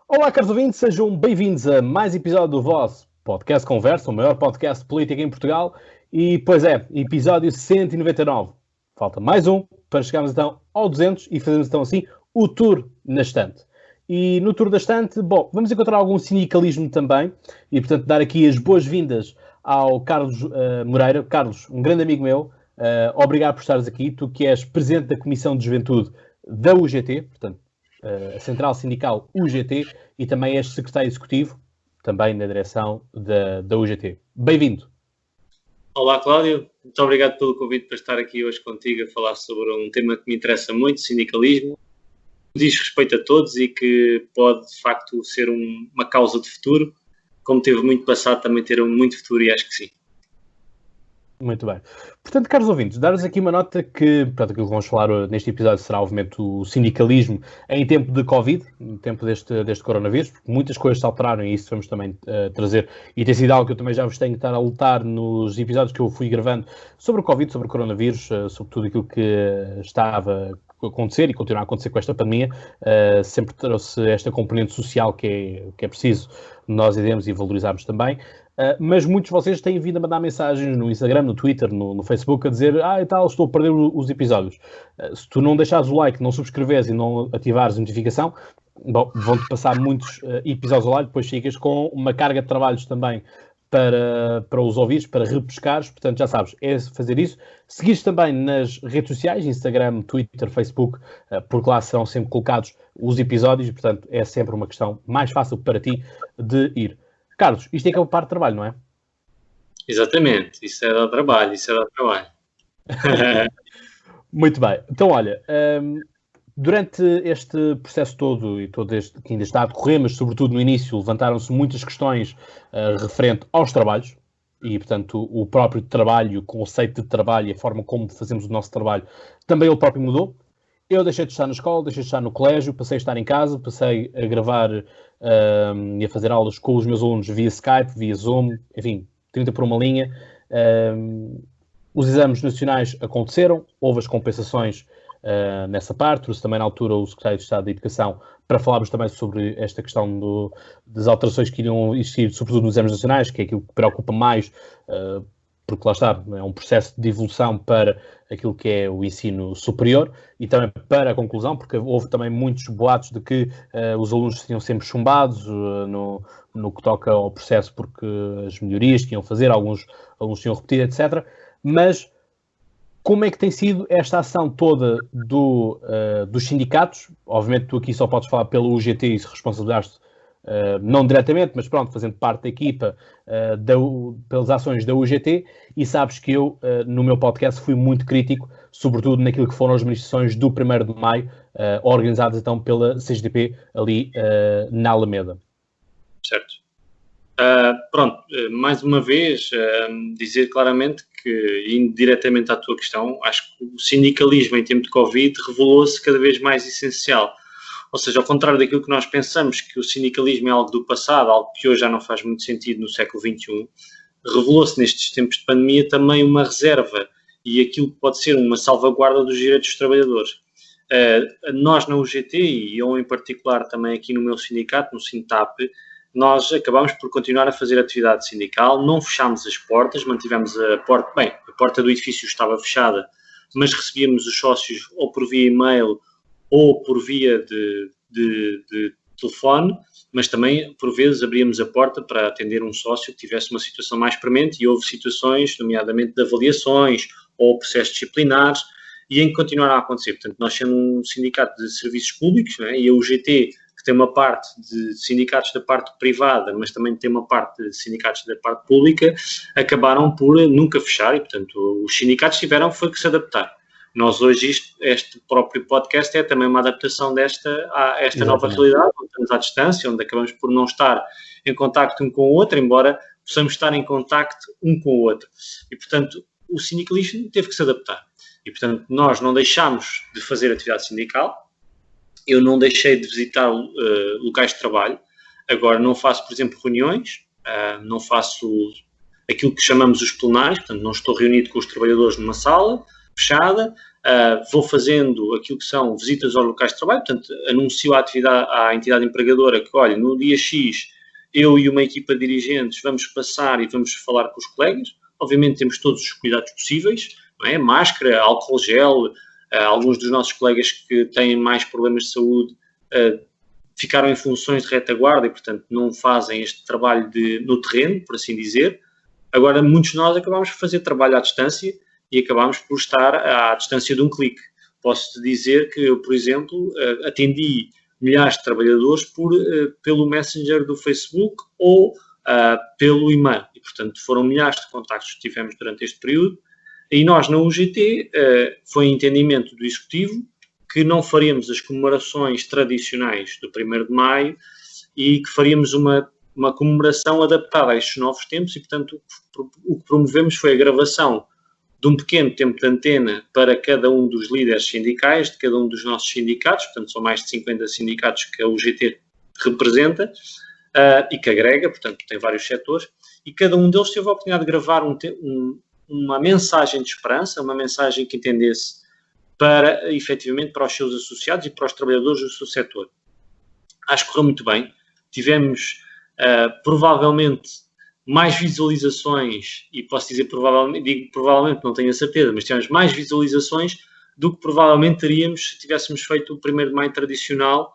Olá, caros ouvintes, sejam bem-vindos a mais episódio do vosso Podcast Conversa, o maior podcast de política em Portugal. E, pois é, episódio 199. Falta mais um para chegarmos então ao 200 e fazermos então assim o tour na estante. E no tour da estante, bom, vamos encontrar algum sindicalismo também e, portanto, dar aqui as boas-vindas ao Carlos Moreira. Carlos, um grande amigo meu, obrigado por estares aqui. Tu que és presidente da Comissão de Juventude da UGT, portanto, a Central Sindical UGT, e também és secretário executivo, também na direção da UGT. Bem-vindo. Olá, Cláudio. Muito obrigado pelo convite para estar aqui hoje contigo a falar sobre um tema que me interessa muito, sindicalismo. Diz respeito a todos e que pode, de facto, ser uma causa de futuro. Como teve muito passado, também ter muito futuro e acho que sim. Muito bem. Portanto, caros ouvintes, dar-vos aqui uma nota que, portanto, aquilo que vamos falar neste episódio será, obviamente, o sindicalismo em tempo de Covid, em tempo deste coronavírus, porque muitas coisas se alteraram e isso vamos também trazer. E tem sido algo que eu também já vos tenho que estar a lutar nos episódios que eu fui gravando sobre o Covid, sobre o coronavírus, sobre tudo aquilo que estava a acontecer e continuar a acontecer com esta pandemia. Sempre trouxe esta componente social que é preciso nós iremos e valorizarmos também. Mas muitos de vocês têm vindo a mandar mensagens no Instagram, no Twitter, no Facebook, a dizer e tal, estou a perder os episódios. Se tu não deixares o like, não subscreveres e não ativares a notificação, bom, vão-te passar muitos episódios ao lado, depois ficas com uma carga de trabalhos também para os ouvires, para repescares. Portanto, já sabes, é fazer isso. Seguires também nas redes sociais, Instagram, Twitter, Facebook, porque lá serão sempre colocados os episódios e, portanto, é sempre uma questão mais fácil para ti de ir. Carlos, isto é que é o par de trabalho, não é? Exatamente, isso é dar trabalho. Muito bem. Então, olha, durante este processo todo e todo este que ainda está a decorrer, mas sobretudo no início, levantaram-se muitas questões referente aos trabalhos e, portanto, o próprio trabalho, o conceito de trabalho e a forma como fazemos o nosso trabalho, também ele próprio mudou. Eu deixei de estar na escola, deixei de estar no colégio, passei a estar em casa, passei a gravar e a fazer aulas com os meus alunos via Skype, via Zoom, enfim, 30 por uma linha. Os exames nacionais aconteceram, houve as compensações nessa parte, trouxe também na altura o secretário de Estado da Educação para falarmos também sobre esta questão das alterações que iriam existir, sobretudo nos exames nacionais, que é aquilo que preocupa mais, porque lá está, é um processo de evolução para aquilo que é o ensino superior e também para a conclusão, porque houve também muitos boatos de que os alunos seriam sempre chumbados no que toca ao processo, porque as melhorias que iam fazer, alguns alunos tinham repetido, etc. Mas como é que tem sido esta ação toda dos sindicatos? Obviamente tu aqui só podes falar pelo UGT e se responsabilizaste não diretamente, mas pronto, fazendo parte da equipa pelas ações da UGT, e sabes que eu, no meu podcast, fui muito crítico, sobretudo naquilo que foram as manifestações do 1º de maio, organizadas então pela CGTP ali na Alameda. Certo. Pronto, mais uma vez, dizer claramente que, indo diretamente à tua questão, acho que o sindicalismo em tempo de Covid revelou-se cada vez mais essencial. Ou seja, ao contrário daquilo que nós pensamos que o sindicalismo é algo do passado, algo que hoje já não faz muito sentido no século XXI, revelou-se nestes tempos de pandemia também uma reserva e aquilo que pode ser uma salvaguarda dos direitos dos trabalhadores. Nós na UGT, e eu em particular também aqui no meu sindicato, no Sintap, nós acabámos por continuar a fazer atividade sindical, não fechámos as portas, mantivemos a porta, a porta do edifício estava fechada, mas recebíamos os sócios ou por via e-mail ou por via de telefone, mas também, por vezes, abríamos a porta para atender um sócio que tivesse uma situação mais premente e houve situações, nomeadamente de avaliações ou processos disciplinares, e em que continuaram a acontecer. Portanto, nós somos um sindicato de serviços públicos, não é? E a UGT, que tem uma parte de sindicatos da parte privada, mas também tem uma parte de sindicatos da parte pública, acabaram por nunca fechar e, portanto, os sindicatos tiveram foi que se adaptar. Nós hoje, este próprio podcast é também uma adaptação a esta nova realidade, onde estamos à distância, onde acabamos por não estar em contacto um com o outro, embora possamos estar em contacto um com o outro. E, portanto, o sindicalismo teve que se adaptar. E, portanto, nós não deixámos de fazer atividade sindical, eu não deixei de visitar locais de trabalho, agora não faço, por exemplo, reuniões, não faço aquilo que chamamos os plenários, portanto, não estou reunido com os trabalhadores numa sala fechada, vou fazendo aquilo que são visitas aos locais de trabalho, portanto, anuncio à entidade empregadora que, olha, no dia X, eu e uma equipa de dirigentes vamos passar e vamos falar com os colegas. Obviamente temos todos os cuidados possíveis, não é? Máscara, álcool gel, alguns dos nossos colegas que têm mais problemas de saúde ficaram em funções de retaguarda e, portanto, não fazem este trabalho no terreno, por assim dizer. Agora, muitos de nós acabamos por fazer trabalho à distância e acabamos por estar à distância de um clique. Posso-te dizer que eu, por exemplo, atendi milhares de trabalhadores pelo Messenger do Facebook ou pelo e-mail. E, portanto, foram milhares de contactos que tivemos durante este período. E nós, na UGT, foi entendimento do Executivo que não faríamos as comemorações tradicionais do 1º de Maio e que faríamos uma comemoração adaptada a estes novos tempos e, portanto, o que promovemos foi a gravação de um pequeno tempo de antena para cada um dos líderes sindicais, de cada um dos nossos sindicatos, portanto, são mais de 50 sindicatos que a UGT representa e que agrega, portanto, tem vários setores, e cada um deles teve a oportunidade de gravar uma mensagem de esperança, uma mensagem que entendesse efetivamente, para os seus associados e para os trabalhadores do seu setor. Acho que correu muito bem. Tivemos, provavelmente, mais visualizações, e posso dizer provavelmente, não tenho a certeza, mas tivemos mais visualizações do que provavelmente teríamos se tivéssemos feito o 1º de Maio tradicional,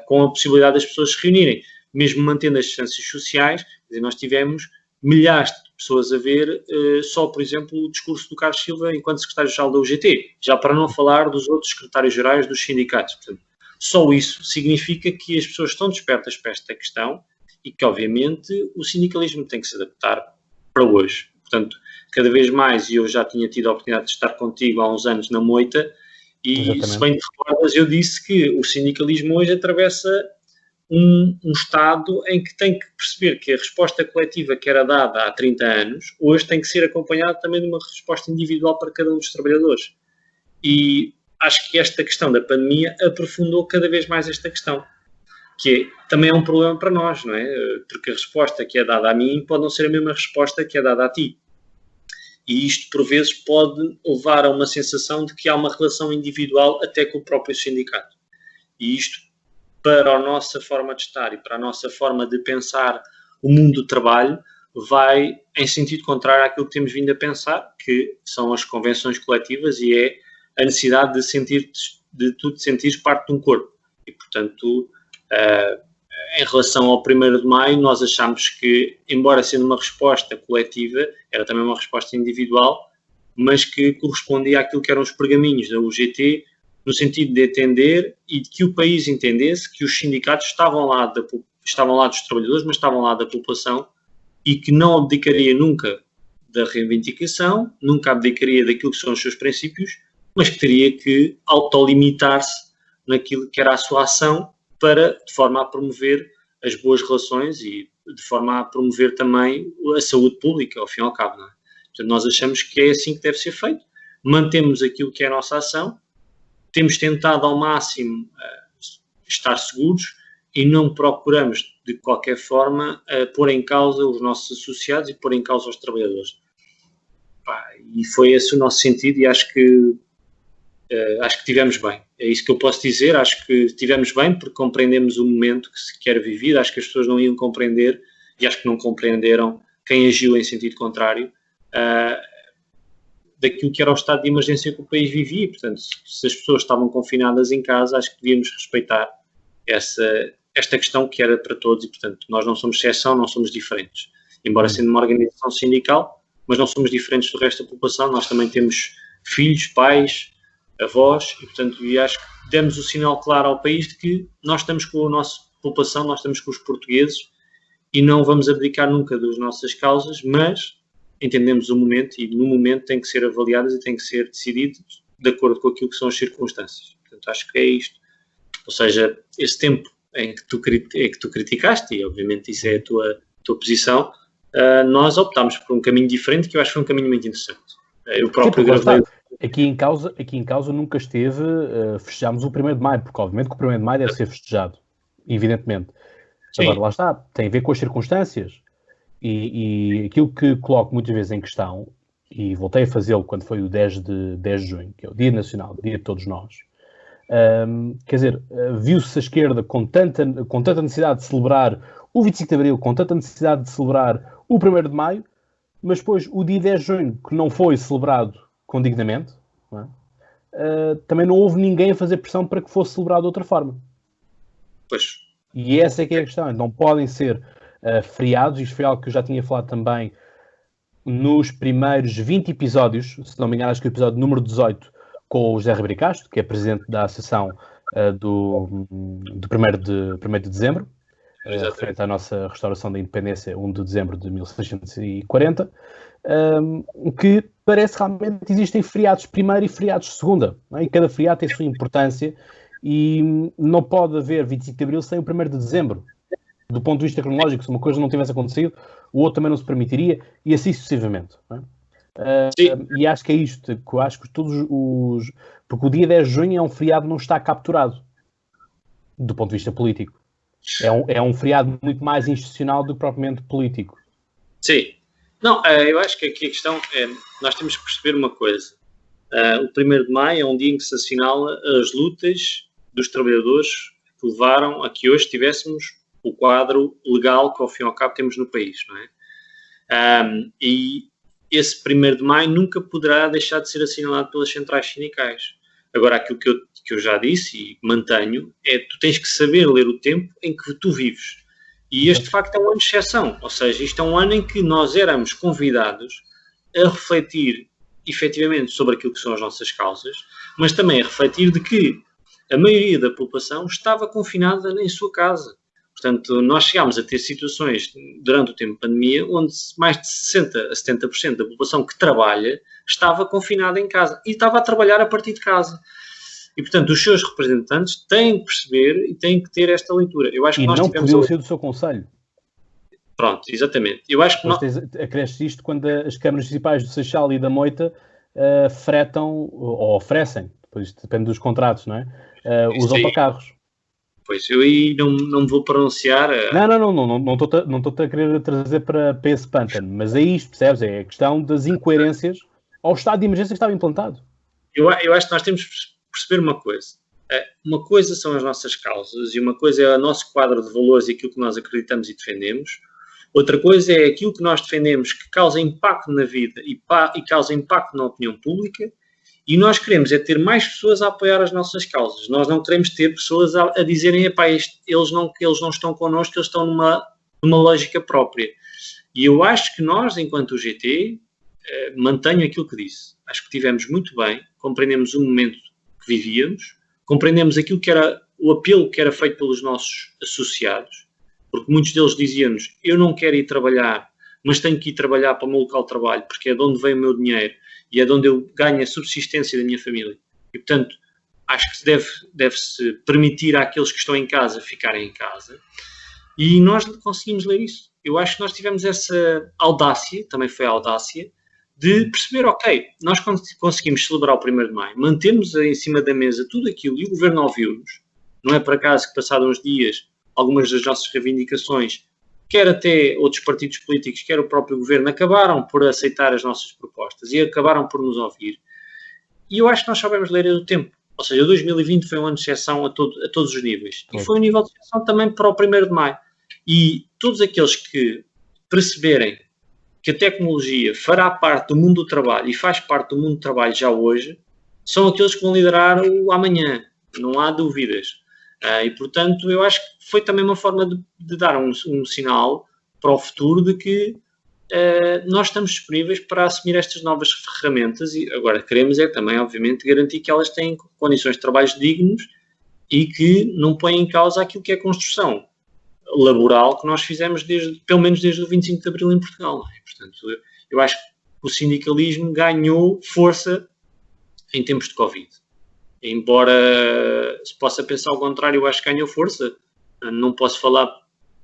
com a possibilidade das pessoas se reunirem. Mesmo mantendo as distâncias sociais, quer dizer, nós tivemos milhares de pessoas a ver só, por exemplo, o discurso do Carlos Silva enquanto secretário-geral da UGT, já para não falar dos outros secretários-gerais dos sindicatos. Portanto, só isso significa que as pessoas estão despertas para esta questão e que, obviamente, o sindicalismo tem que se adaptar para hoje. Portanto, cada vez mais, e eu já tinha tido a oportunidade de estar contigo há uns anos na Moita, e exatamente, se bem te recordas, eu disse que o sindicalismo hoje atravessa um estado em que tem que perceber que a resposta coletiva que era dada há 30 anos, hoje tem que ser acompanhada também de uma resposta individual para cada um dos trabalhadores. E acho que esta questão da pandemia aprofundou cada vez mais esta questão, que também é um problema para nós, não é? Porque a resposta que é dada a mim pode não ser a mesma resposta que é dada a ti. E isto, por vezes, pode levar a uma sensação de que há uma relação individual até com o próprio sindicato. E isto, para a nossa forma de estar e para a nossa forma de pensar o mundo do trabalho, vai em sentido contrário àquilo que temos vindo a pensar, que são as convenções coletivas e é a necessidade de tu te sentires parte de um corpo. E, portanto, em relação ao 1º de Maio, nós achamos que, embora sendo uma resposta coletiva, era também uma resposta individual, mas que correspondia àquilo que eram os pergaminhos da UGT, no sentido de entender e de que o país entendesse que os sindicatos estavam ao lado dos trabalhadores, mas estavam ao lado da população e que não abdicaria nunca da reivindicação, nunca abdicaria daquilo que são os seus princípios, mas que teria que autolimitar-se naquilo que era a sua ação de forma a promover as boas relações e de forma a promover também a saúde pública, ao fim e ao cabo. Não é? Portanto, nós achamos que é assim que deve ser feito, mantemos aquilo que é a nossa ação, temos tentado ao máximo estar seguros e não procuramos, de qualquer forma, pôr em causa os nossos associados e pôr em causa os trabalhadores. E foi esse o nosso sentido e acho que tivemos bem. É isso que eu posso dizer, acho que tivemos bem porque compreendemos o momento que se quer viver, acho que as pessoas não iam compreender e acho que não compreenderam quem agiu em sentido contrário daquilo que era o estado de emergência que o país vivia. Portanto, se as pessoas estavam confinadas em casa, acho que devíamos respeitar esta questão que era para todos e, portanto, nós não somos exceção, não somos diferentes. Embora sendo uma organização sindical, mas não somos diferentes do resto da população, nós também temos filhos, pais, avós e, portanto, acho que demos o sinal claro ao país de que nós estamos com a nossa população, nós estamos com os portugueses e não vamos abdicar nunca das nossas causas, mas entendemos o momento e no momento tem que ser avaliadas e tem que ser decidido de acordo com aquilo que são as circunstâncias. Portanto, acho que é isto. Ou seja, esse tempo em que tu criticaste, e obviamente isso é a tua posição, nós optámos por um caminho diferente que eu acho que foi um caminho muito interessante. Eu próprio gravei... Aqui em causa nunca esteve festejámos o 1º de Maio, porque obviamente que o 1º de Maio deve ser festejado, evidentemente. Sim. Agora, lá está, tem a ver com as circunstâncias. E aquilo que coloco muitas vezes em questão e voltei a fazê-lo quando foi o 10 de junho, que é o Dia Nacional, Dia de Todos Nós, quer dizer, viu-se a esquerda com tanta necessidade de celebrar o 25 de Abril, com tanta necessidade de celebrar o 1º de Maio, mas depois o dia 10 de junho, que não foi celebrado condignamente, não é? Também não houve ninguém a fazer pressão para que fosse celebrado de outra forma. Pois. E essa é que é a questão. Não podem ser feriados, isto foi algo que eu já tinha falado também nos primeiros 20 episódios, se não me engano, acho que o episódio número 18, com o José Ribeiro Castro, que é presidente da Associação do 1º de dezembro, referente à nossa restauração da independência, 1 de dezembro de 1640, que parece realmente que existem feriados primeiro e feriados segunda, não é? E cada feriado tem a sua importância e não pode haver 25 de Abril sem o 1º de dezembro. Do ponto de vista cronológico, se uma coisa não tivesse acontecido, o outro também não se permitiria, e assim sucessivamente. Não é? E acho que é isto, que eu acho que porque o dia 10 de junho é um feriado que não está capturado, do ponto de vista político. É um feriado muito mais institucional do que propriamente político. Sim. Não, eu acho que aqui a questão é, nós temos que perceber uma coisa. O 1º de Maio é um dia em que se assinala as lutas dos trabalhadores que levaram a que hoje tivéssemos o quadro legal que, ao fim e ao cabo, temos no país, não é? E esse 1º de Maio nunca poderá deixar de ser assinalado pelas centrais sindicais. Agora, aquilo que eu já disse e mantenho é que tu tens que saber ler o tempo em que tu vives. E este, de facto, é um ano de exceção. Ou seja, isto é um ano em que nós éramos convidados a refletir, efetivamente, sobre aquilo que são as nossas causas, mas também a refletir de que a maioria da população estava confinada em sua casa. Portanto, nós chegámos a ter situações durante o tempo de pandemia onde mais de 60% a 70% da população que trabalha estava confinada em casa e estava a trabalhar a partir de casa. E, portanto, os seus representantes têm que perceber e têm que ter esta leitura. Eu acho que nós não podiam ser do seu conselho. Pronto, exatamente. Eu acho que acresce isto quando as câmaras municipais do Seixal e da Moita fretam ou oferecem, depois depende dos contratos, não é? Os autocarros. Pois, eu aí não me vou pronunciar. Não estou a querer trazer para esse pântano, mas é isto, percebes? É a questão das incoerências ao estado de emergência que estava implantado. Eu acho que nós temos que perceber uma coisa. Uma coisa são as nossas causas e uma coisa é o nosso quadro de valores e aquilo que nós acreditamos e defendemos. Outra coisa é aquilo que nós defendemos que causa impacto na vida e causa impacto na opinião pública. E nós queremos é ter mais pessoas a apoiar as nossas causas. Nós não queremos ter pessoas a dizerem eles não estão connosco, eles estão numa lógica própria. E eu acho que nós, enquanto UGT, mantenho aquilo que disse. Acho que tivemos muito bem, compreendemos o momento que vivíamos, compreendemos aquilo que era o apelo que era feito pelos nossos associados, porque muitos deles diziam-nos, eu não quero ir trabalhar, mas tenho que ir trabalhar para o meu local de trabalho, porque é de onde vem o meu dinheiro e é de onde eu ganho a subsistência da minha família. E, portanto, acho que deve-se permitir àqueles que estão em casa ficarem em casa. E nós conseguimos ler isso. Eu acho que nós tivemos essa audácia, também foi a audácia, de perceber, ok, nós conseguimos celebrar o 1º de Maio, mantemos em cima da mesa tudo aquilo e o Governo ouviu-nos. Não é por acaso que, passados uns dias, algumas das nossas reivindicações, quer até outros partidos políticos, quer o próprio Governo, acabaram por aceitar as nossas propostas e acabaram por nos ouvir. E eu acho que nós sabemos ler o tempo. Ou seja, 2020 foi um ano de exceção a todos os níveis. E foi um nível de exceção também para o 1º de Maio. E todos aqueles que perceberem que a tecnologia fará parte do mundo do trabalho e faz parte do mundo do trabalho já hoje, são aqueles que vão liderar o amanhã. Não há dúvidas. E, portanto, eu acho que foi também uma forma de dar um sinal para o futuro de que nós estamos disponíveis para assumir estas novas ferramentas e agora queremos é também, obviamente, garantir que elas têm condições de trabalho dignos e que não põem em causa aquilo que é a construção laboral que nós fizemos pelo menos desde o 25 de Abril em Portugal. Não é? Portanto, eu acho que o sindicalismo ganhou força em tempos de Covid. Embora se possa pensar ao contrário, eu acho que ganhou força. Não posso falar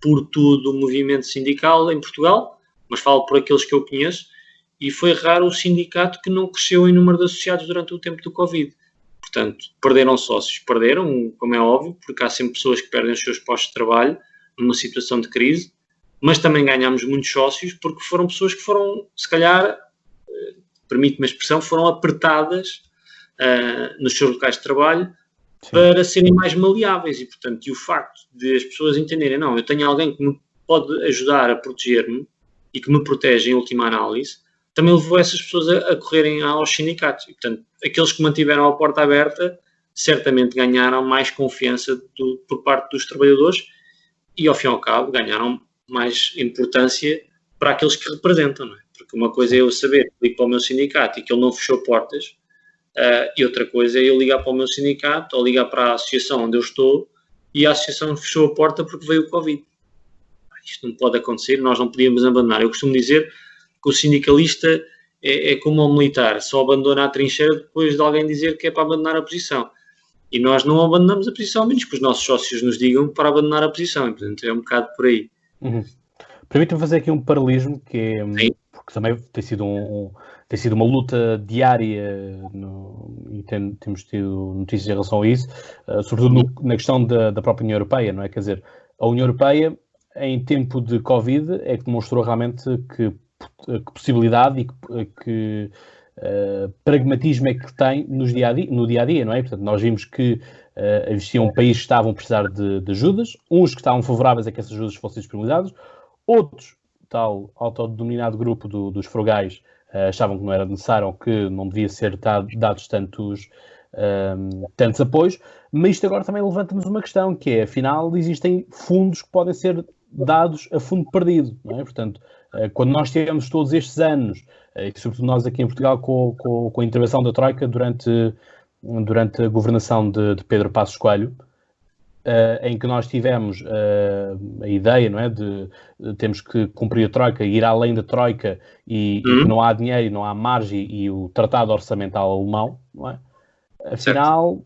por todo o movimento sindical em Portugal, mas falo por aqueles que eu conheço, e foi raro o sindicato que não cresceu em número de associados durante o tempo do Covid. Portanto, perderam sócios. Perderam, como é óbvio, porque há sempre pessoas que perdem os seus postos de trabalho numa situação de crise, mas também ganhámos muitos sócios porque foram pessoas que foram, se calhar, permite-me a expressão, foram apertadas nos seus locais de trabalho para serem mais maleáveis e, portanto, o facto de as pessoas entenderem, não, eu tenho alguém que me pode ajudar a proteger-me e que me protege em última análise, também levou essas pessoas a correrem aos sindicatos. E, portanto, aqueles que mantiveram a porta aberta certamente ganharam mais confiança por parte dos trabalhadores e, ao fim e ao cabo, ganharam mais importância para aqueles que representam, não é? Porque uma coisa é eu saber que ligo para o meu sindicato e que ele não fechou portas, e outra coisa é eu ligar para o meu sindicato ou ligar para a associação onde eu estou e a associação fechou a porta porque veio o Covid. Isto não pode acontecer, nós não podíamos abandonar. Eu costumo dizer que o sindicalista é como um militar, só abandona a trincheira depois de alguém dizer que é para abandonar a posição. E nós não abandonamos a posição, menos que os nossos sócios nos digam para abandonar a posição. E, portanto, é um bocado por aí. Permite-me fazer aqui um paralelismo, que é, porque também tem sido uma luta diária e temos tido notícias em relação a isso, sobretudo na questão da própria União Europeia, não é? Quer dizer, a União Europeia, em tempo de Covid, é que demonstrou realmente que possibilidade e que pragmatismo é que tem no dia a dia, não é? Portanto, nós vimos que existiam países que estavam a precisar de ajudas, uns que estavam favoráveis a que essas ajudas fossem disponibilizadas, outros, tal autodenominado grupo dos frugais, achavam que não era necessário ou que não devia ser dados tantos apoios, mas isto agora também levanta-nos uma questão, que é, afinal, existem fundos que podem ser dados a fundo perdido, não é? Portanto, quando nós tivemos todos estes anos, e sobretudo nós aqui em Portugal, com a intervenção da Troika durante a governação de Pedro Passos Coelho, em que nós tivemos a ideia, não é, de temos que cumprir a Troika, ir além da Troika e que não há dinheiro e não há margem e o Tratado Orçamental Alemão, não é? Afinal,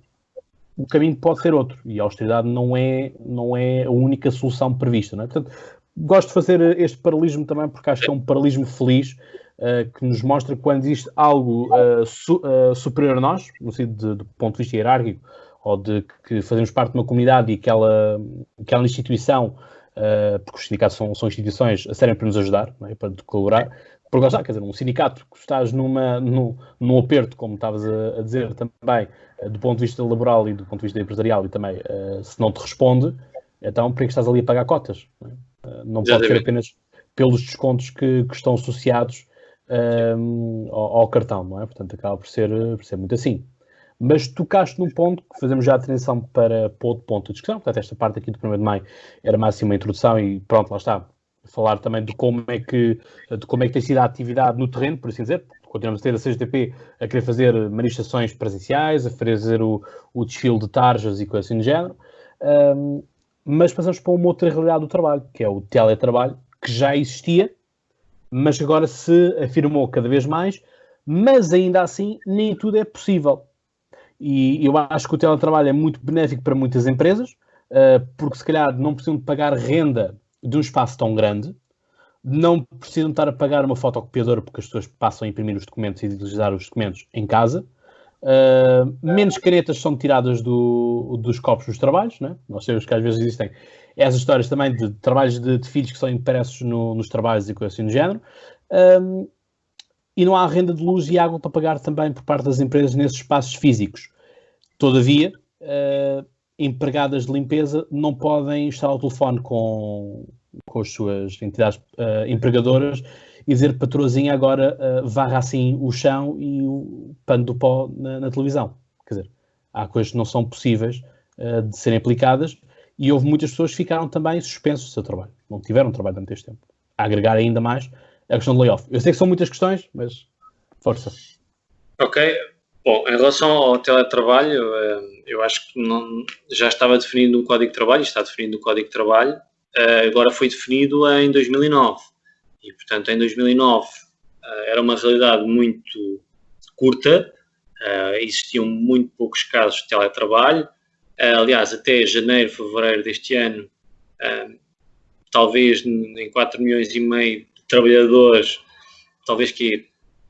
o caminho pode ser outro e a austeridade não é a única solução prevista, não é? Portanto, gosto de fazer este paralelismo também porque acho que é um paralelismo feliz que nos mostra que quando existe algo superior a nós, no sentido do ponto de vista hierárquico, ou de que fazemos parte de uma comunidade e aquela instituição, porque os sindicatos são instituições, servem para nos ajudar, não é? Para colaborar. Porque, quer dizer, um sindicato que estás num aperto, como estavas a dizer também, do ponto de vista laboral e do ponto de vista empresarial, e também, se não te responde, então por que estás ali a pagar cotas? Não é? Não pode ser apenas pelos descontos que estão associados ao cartão, não é? Portanto, acaba por ser muito assim. Mas tocaste num ponto que fazemos já a transição para outro ponto de discussão. Portanto, esta parte aqui do 1º de Maio era mais assim uma introdução e pronto, lá está. Falar também de como é que tem sido a atividade no terreno, por assim dizer. Continuamos a ter a CGTP a querer fazer manifestações presenciais, a fazer o desfile de tarjas e coisas assim do género. Mas passamos para uma outra realidade do trabalho, que é o teletrabalho, que já existia, mas agora se afirmou cada vez mais, mas ainda assim nem tudo é possível. E eu acho que o teletrabalho é muito benéfico para muitas empresas, porque se calhar não precisam de pagar renda de um espaço tão grande, não precisam estar a pagar uma fotocopiadora porque as pessoas passam a imprimir os documentos e utilizar os documentos em casa, menos canetas são tiradas dos copos dos trabalhos, né? Nós sabemos que às vezes existem essas histórias também de trabalhos de filhos que são impressos nos trabalhos e coisas assim do género, e não há renda de luz e água para pagar também por parte das empresas nesses espaços físicos. Todavia, empregadas de limpeza não podem estar ao telefone com as suas entidades empregadoras e dizer, patroazinha, agora varra assim o chão e o pano do pó na televisão. Quer dizer, há coisas que não são possíveis de serem aplicadas e houve muitas pessoas que ficaram também suspensas do seu trabalho. Não tiveram trabalho durante este tempo. A agregar ainda mais a questão do layoff. Eu sei que são muitas questões, mas força. Ok. Bom, em relação ao teletrabalho, eu acho que já estava definido no Código de Trabalho, está definido no Código de Trabalho, agora foi definido em 2009. E, portanto, em 2009 era uma realidade muito curta, existiam muito poucos casos de teletrabalho. Aliás, até janeiro, fevereiro deste ano, talvez em 4,5 milhões de trabalhadores, talvez que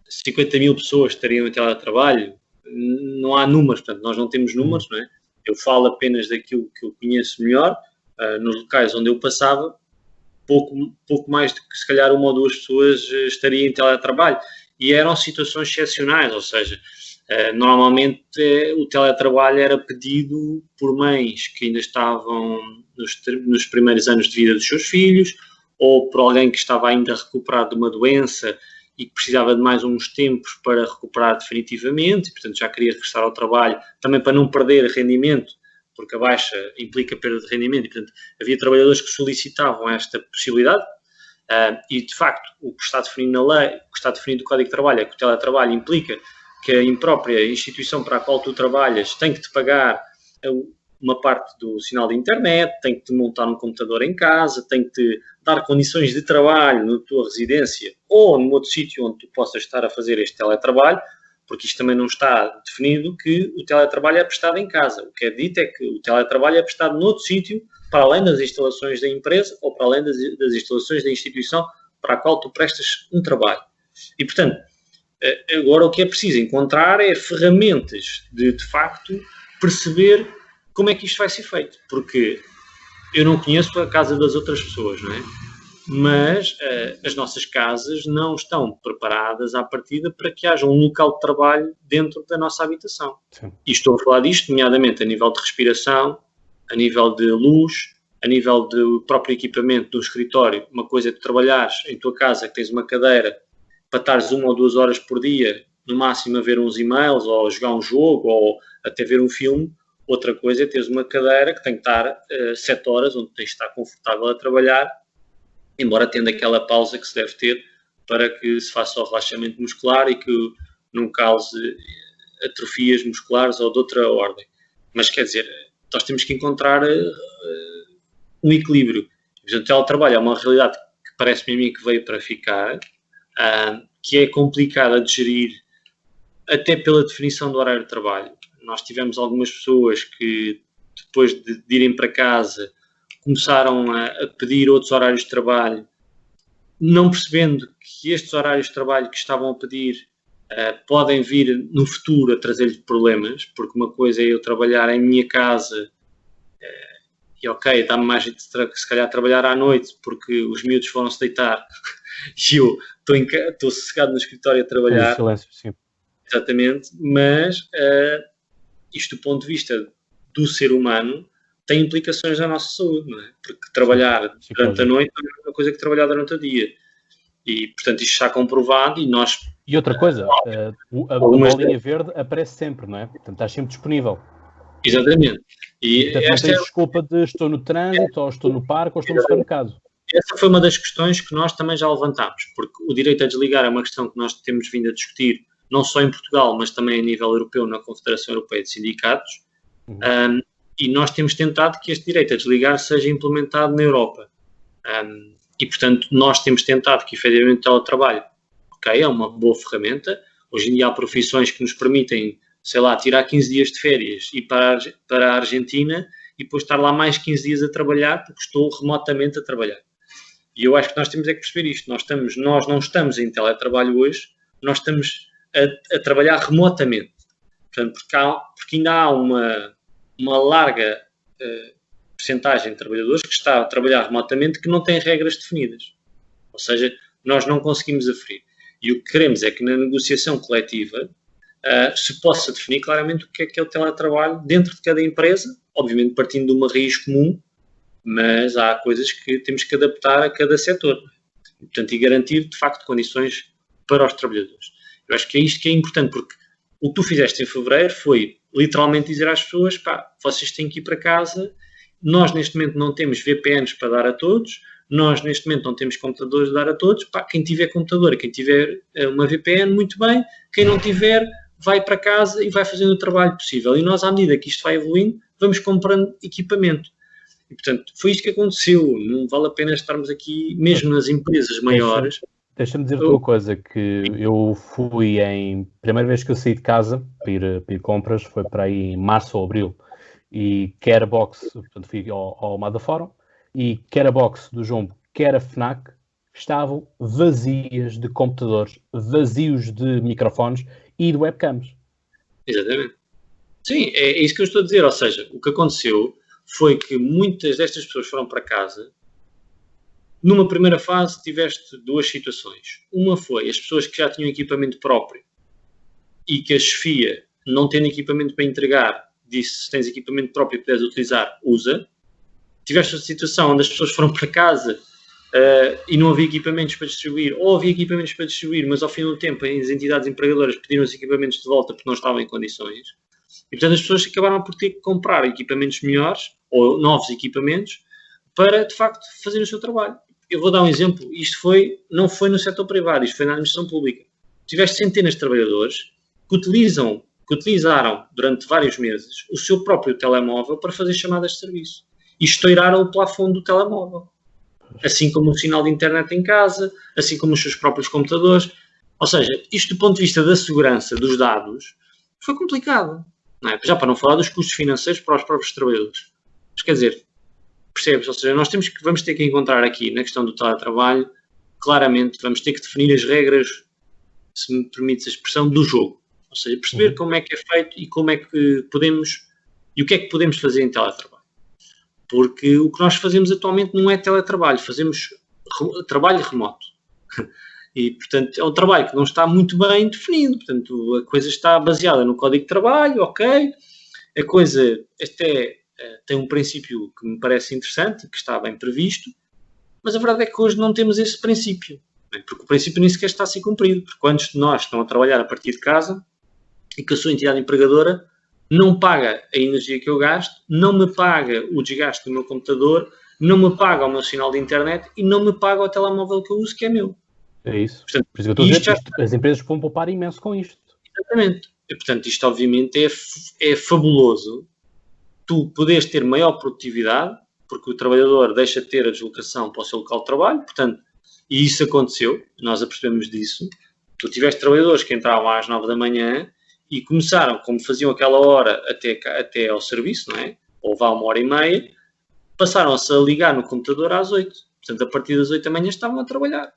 50 mil pessoas estariam em teletrabalho. Não há números, portanto, nós não temos números, não é? Eu falo apenas daquilo que eu conheço melhor, nos locais onde eu passava, pouco mais do que se calhar 1 ou 2 pessoas estariam em teletrabalho. e eram situações excepcionais, ou seja, normalmente o teletrabalho era pedido por mães que ainda estavam nos primeiros anos de vida dos seus filhos, ou por alguém que estava ainda a recuperar de uma doença e que precisava de mais uns tempos para recuperar definitivamente, e, portanto, já queria regressar ao trabalho, também para não perder rendimento, porque a baixa implica perda de rendimento, e, portanto, havia trabalhadores que solicitavam esta possibilidade, e, de facto, o que está definido na lei, o que está definido no Código de Trabalho é que o teletrabalho implica que a própria instituição para a qual tu trabalhas tem que te pagar uma parte do sinal de internet, tem que te montar um computador em casa, tem que te dar condições de trabalho na tua residência ou num outro sítio onde tu possas estar a fazer este teletrabalho, porque isto também não está definido que o teletrabalho é prestado em casa. O que é dito é que o teletrabalho é prestado noutro sítio, para além das instalações da empresa ou para além das instalações da instituição para a qual tu prestas um trabalho. E, portanto, agora o que é preciso encontrar é ferramentas de facto, perceber como é que isto vai ser feito. Porque eu não conheço a casa das outras pessoas, não é? Mas as nossas casas não estão preparadas à partida para que haja um local de trabalho dentro da nossa habitação. Sim. E estou a falar disto, nomeadamente, a nível de respiração, a nível de luz, a nível do próprio equipamento do escritório. Uma coisa é tu trabalhares em tua casa, que tens uma cadeira, para estares 1 ou 2 horas por dia, no máximo a ver uns e-mails, ou a jogar um jogo, ou até ver um filme. Outra coisa é teres uma cadeira que tem que estar 7 horas, onde tens de estar confortável a trabalhar, embora tendo aquela pausa que se deve ter para que se faça o relaxamento muscular e que não cause atrofias musculares ou de outra ordem. Mas, quer dizer, nós temos que encontrar um equilíbrio. Portanto, o teletrabalho é uma realidade que parece-me a mim que veio para ficar, que é complicada de gerir até pela definição do horário de trabalho. Nós tivemos algumas pessoas que, depois de irem para casa, começaram a pedir outros horários de trabalho, não percebendo que estes horários de trabalho que estavam a pedir podem vir no futuro a trazer-lhes problemas, porque uma coisa é eu trabalhar em minha casa e ok, dá-me mais jeito de se calhar trabalhar à noite porque os miúdos foram-se deitar e eu estou sossegado no escritório a trabalhar. Silêncio, sim. Exatamente, mas isto do ponto de vista do ser humano tem implicações na nossa saúde, não é? Porque trabalhar durante a noite não é uma coisa que trabalhar durante o dia. E, portanto, isto está comprovado e nós... E outra coisa, a bolinha verde aparece sempre, não é? Portanto, estás sempre disponível. Exatamente. E portanto, não tens desculpa de estou no trânsito, ou estou no parque, ou estou no supermercado. Essa foi uma das questões que nós também já levantámos, porque o direito a desligar é uma questão que nós temos vindo a discutir, não só em Portugal, mas também a nível europeu, na Confederação Europeia de Sindicatos, e nós temos tentado que este direito a desligar seja implementado na Europa. E, portanto, nós temos tentado que, efetivamente, o teletrabalho, ok, é uma boa ferramenta. Hoje em dia há profissões que nos permitem, sei lá, tirar 15 dias de férias e ir para a Argentina e depois estar lá mais 15 dias a trabalhar porque estou remotamente a trabalhar. E eu acho que nós temos é que perceber isto. Nós não estamos em teletrabalho hoje, nós estamos a trabalhar remotamente. Portanto, porque ainda há uma larga percentagem de trabalhadores que está a trabalhar remotamente que não tem regras definidas. Ou seja, nós não conseguimos aferir. E o que queremos é que na negociação coletiva se possa definir claramente o que é o teletrabalho dentro de cada empresa, obviamente partindo de uma raiz comum, mas há coisas que temos que adaptar a cada setor. Portanto, e garantir, de facto, condições para os trabalhadores. Eu acho que é isto que é importante, porque o que tu fizeste em fevereiro foi literalmente dizer às pessoas, vocês têm que ir para casa, nós neste momento não temos VPNs para dar a todos, nós neste momento não temos computadores a dar a todos, quem tiver computador, quem tiver uma VPN, muito bem, quem não tiver, vai para casa e vai fazendo o trabalho possível. E nós, à medida que isto vai evoluindo, vamos comprando equipamento. E, portanto, foi isto que aconteceu. Não vale a pena estarmos aqui, mesmo nas empresas maiores. Deixa-me dizer-te uma coisa, que eu fui primeira vez que eu saí de casa para ir compras, foi para aí em março ou abril, e quer a box, portanto fui ao Mada Fórum, e quer a box do Jumbo, quer a FNAC, estavam vazias de computadores, vazios de microfones e de webcams. Exatamente. Sim, é isso que eu estou a dizer, ou seja, o que aconteceu foi que muitas destas pessoas foram para casa, Numa primeira fase tiveste duas situações. Uma foi as pessoas que já tinham equipamento próprio e que a chefia, não tendo equipamento para entregar, disse: se tens equipamento próprio e puderes utilizar, usa. Tiveste a situação onde as pessoas foram para casa e não havia equipamentos para distribuir, ou havia equipamentos para distribuir, mas ao fim do tempo as entidades empregadoras pediram os equipamentos de volta porque não estavam em condições. E, portanto, as pessoas acabaram por ter que comprar equipamentos melhores, ou novos equipamentos, para, de facto, fazer o seu trabalho. Eu vou dar um exemplo. Isto não foi no setor privado, isto foi na administração pública. Tiveste centenas de trabalhadores que utilizaram durante vários meses o seu próprio telemóvel para fazer chamadas de serviço. E estouraram o plafond do telemóvel. Assim como o sinal de internet em casa, assim como os seus próprios computadores. Ou seja, isto do ponto de vista da segurança dos dados foi complicado. Não é? Já para não falar dos custos financeiros para os próprios trabalhadores. Mas quer dizer, percebes? Ou seja, vamos ter que encontrar aqui, na questão do teletrabalho, claramente vamos ter que definir as regras, se me permites a expressão, do jogo. Ou seja, perceber como é que é feito e como é que podemos, e o que é que podemos fazer em teletrabalho. Porque o que nós fazemos atualmente não é teletrabalho, fazemos trabalho remoto. E, portanto, é um trabalho que não está muito bem definido. Portanto, a coisa está baseada no Código de Trabalho, ok. A coisa até tem um princípio que me parece interessante, que está bem previsto, mas a verdade é que hoje não temos esse princípio. Porque o princípio nem sequer está a ser cumprido. Porque quantos de nós estão a trabalhar a partir de casa e que a sua entidade empregadora não paga a energia que eu gasto, não me paga o desgaste do meu computador, não me paga o meu sinal de internet e não me paga o telemóvel que eu uso, que é meu. É isso. Portanto, por isso que eu estou a dizer, as empresas vão poupar imenso com isto. Exatamente. E, portanto, isto obviamente é fabuloso. Tu podes ter maior produtividade, porque o trabalhador deixa de ter a deslocação para o seu local de trabalho, portanto, e isso aconteceu, nós apercebemos disso. Tu tiveste trabalhadores que entravam às 9 da manhã e começaram, como faziam aquela hora até ao serviço, não é? Ou vá 1h30, passaram-se a ligar no computador às 8. Portanto, a partir das 8 da manhã estavam a trabalhar.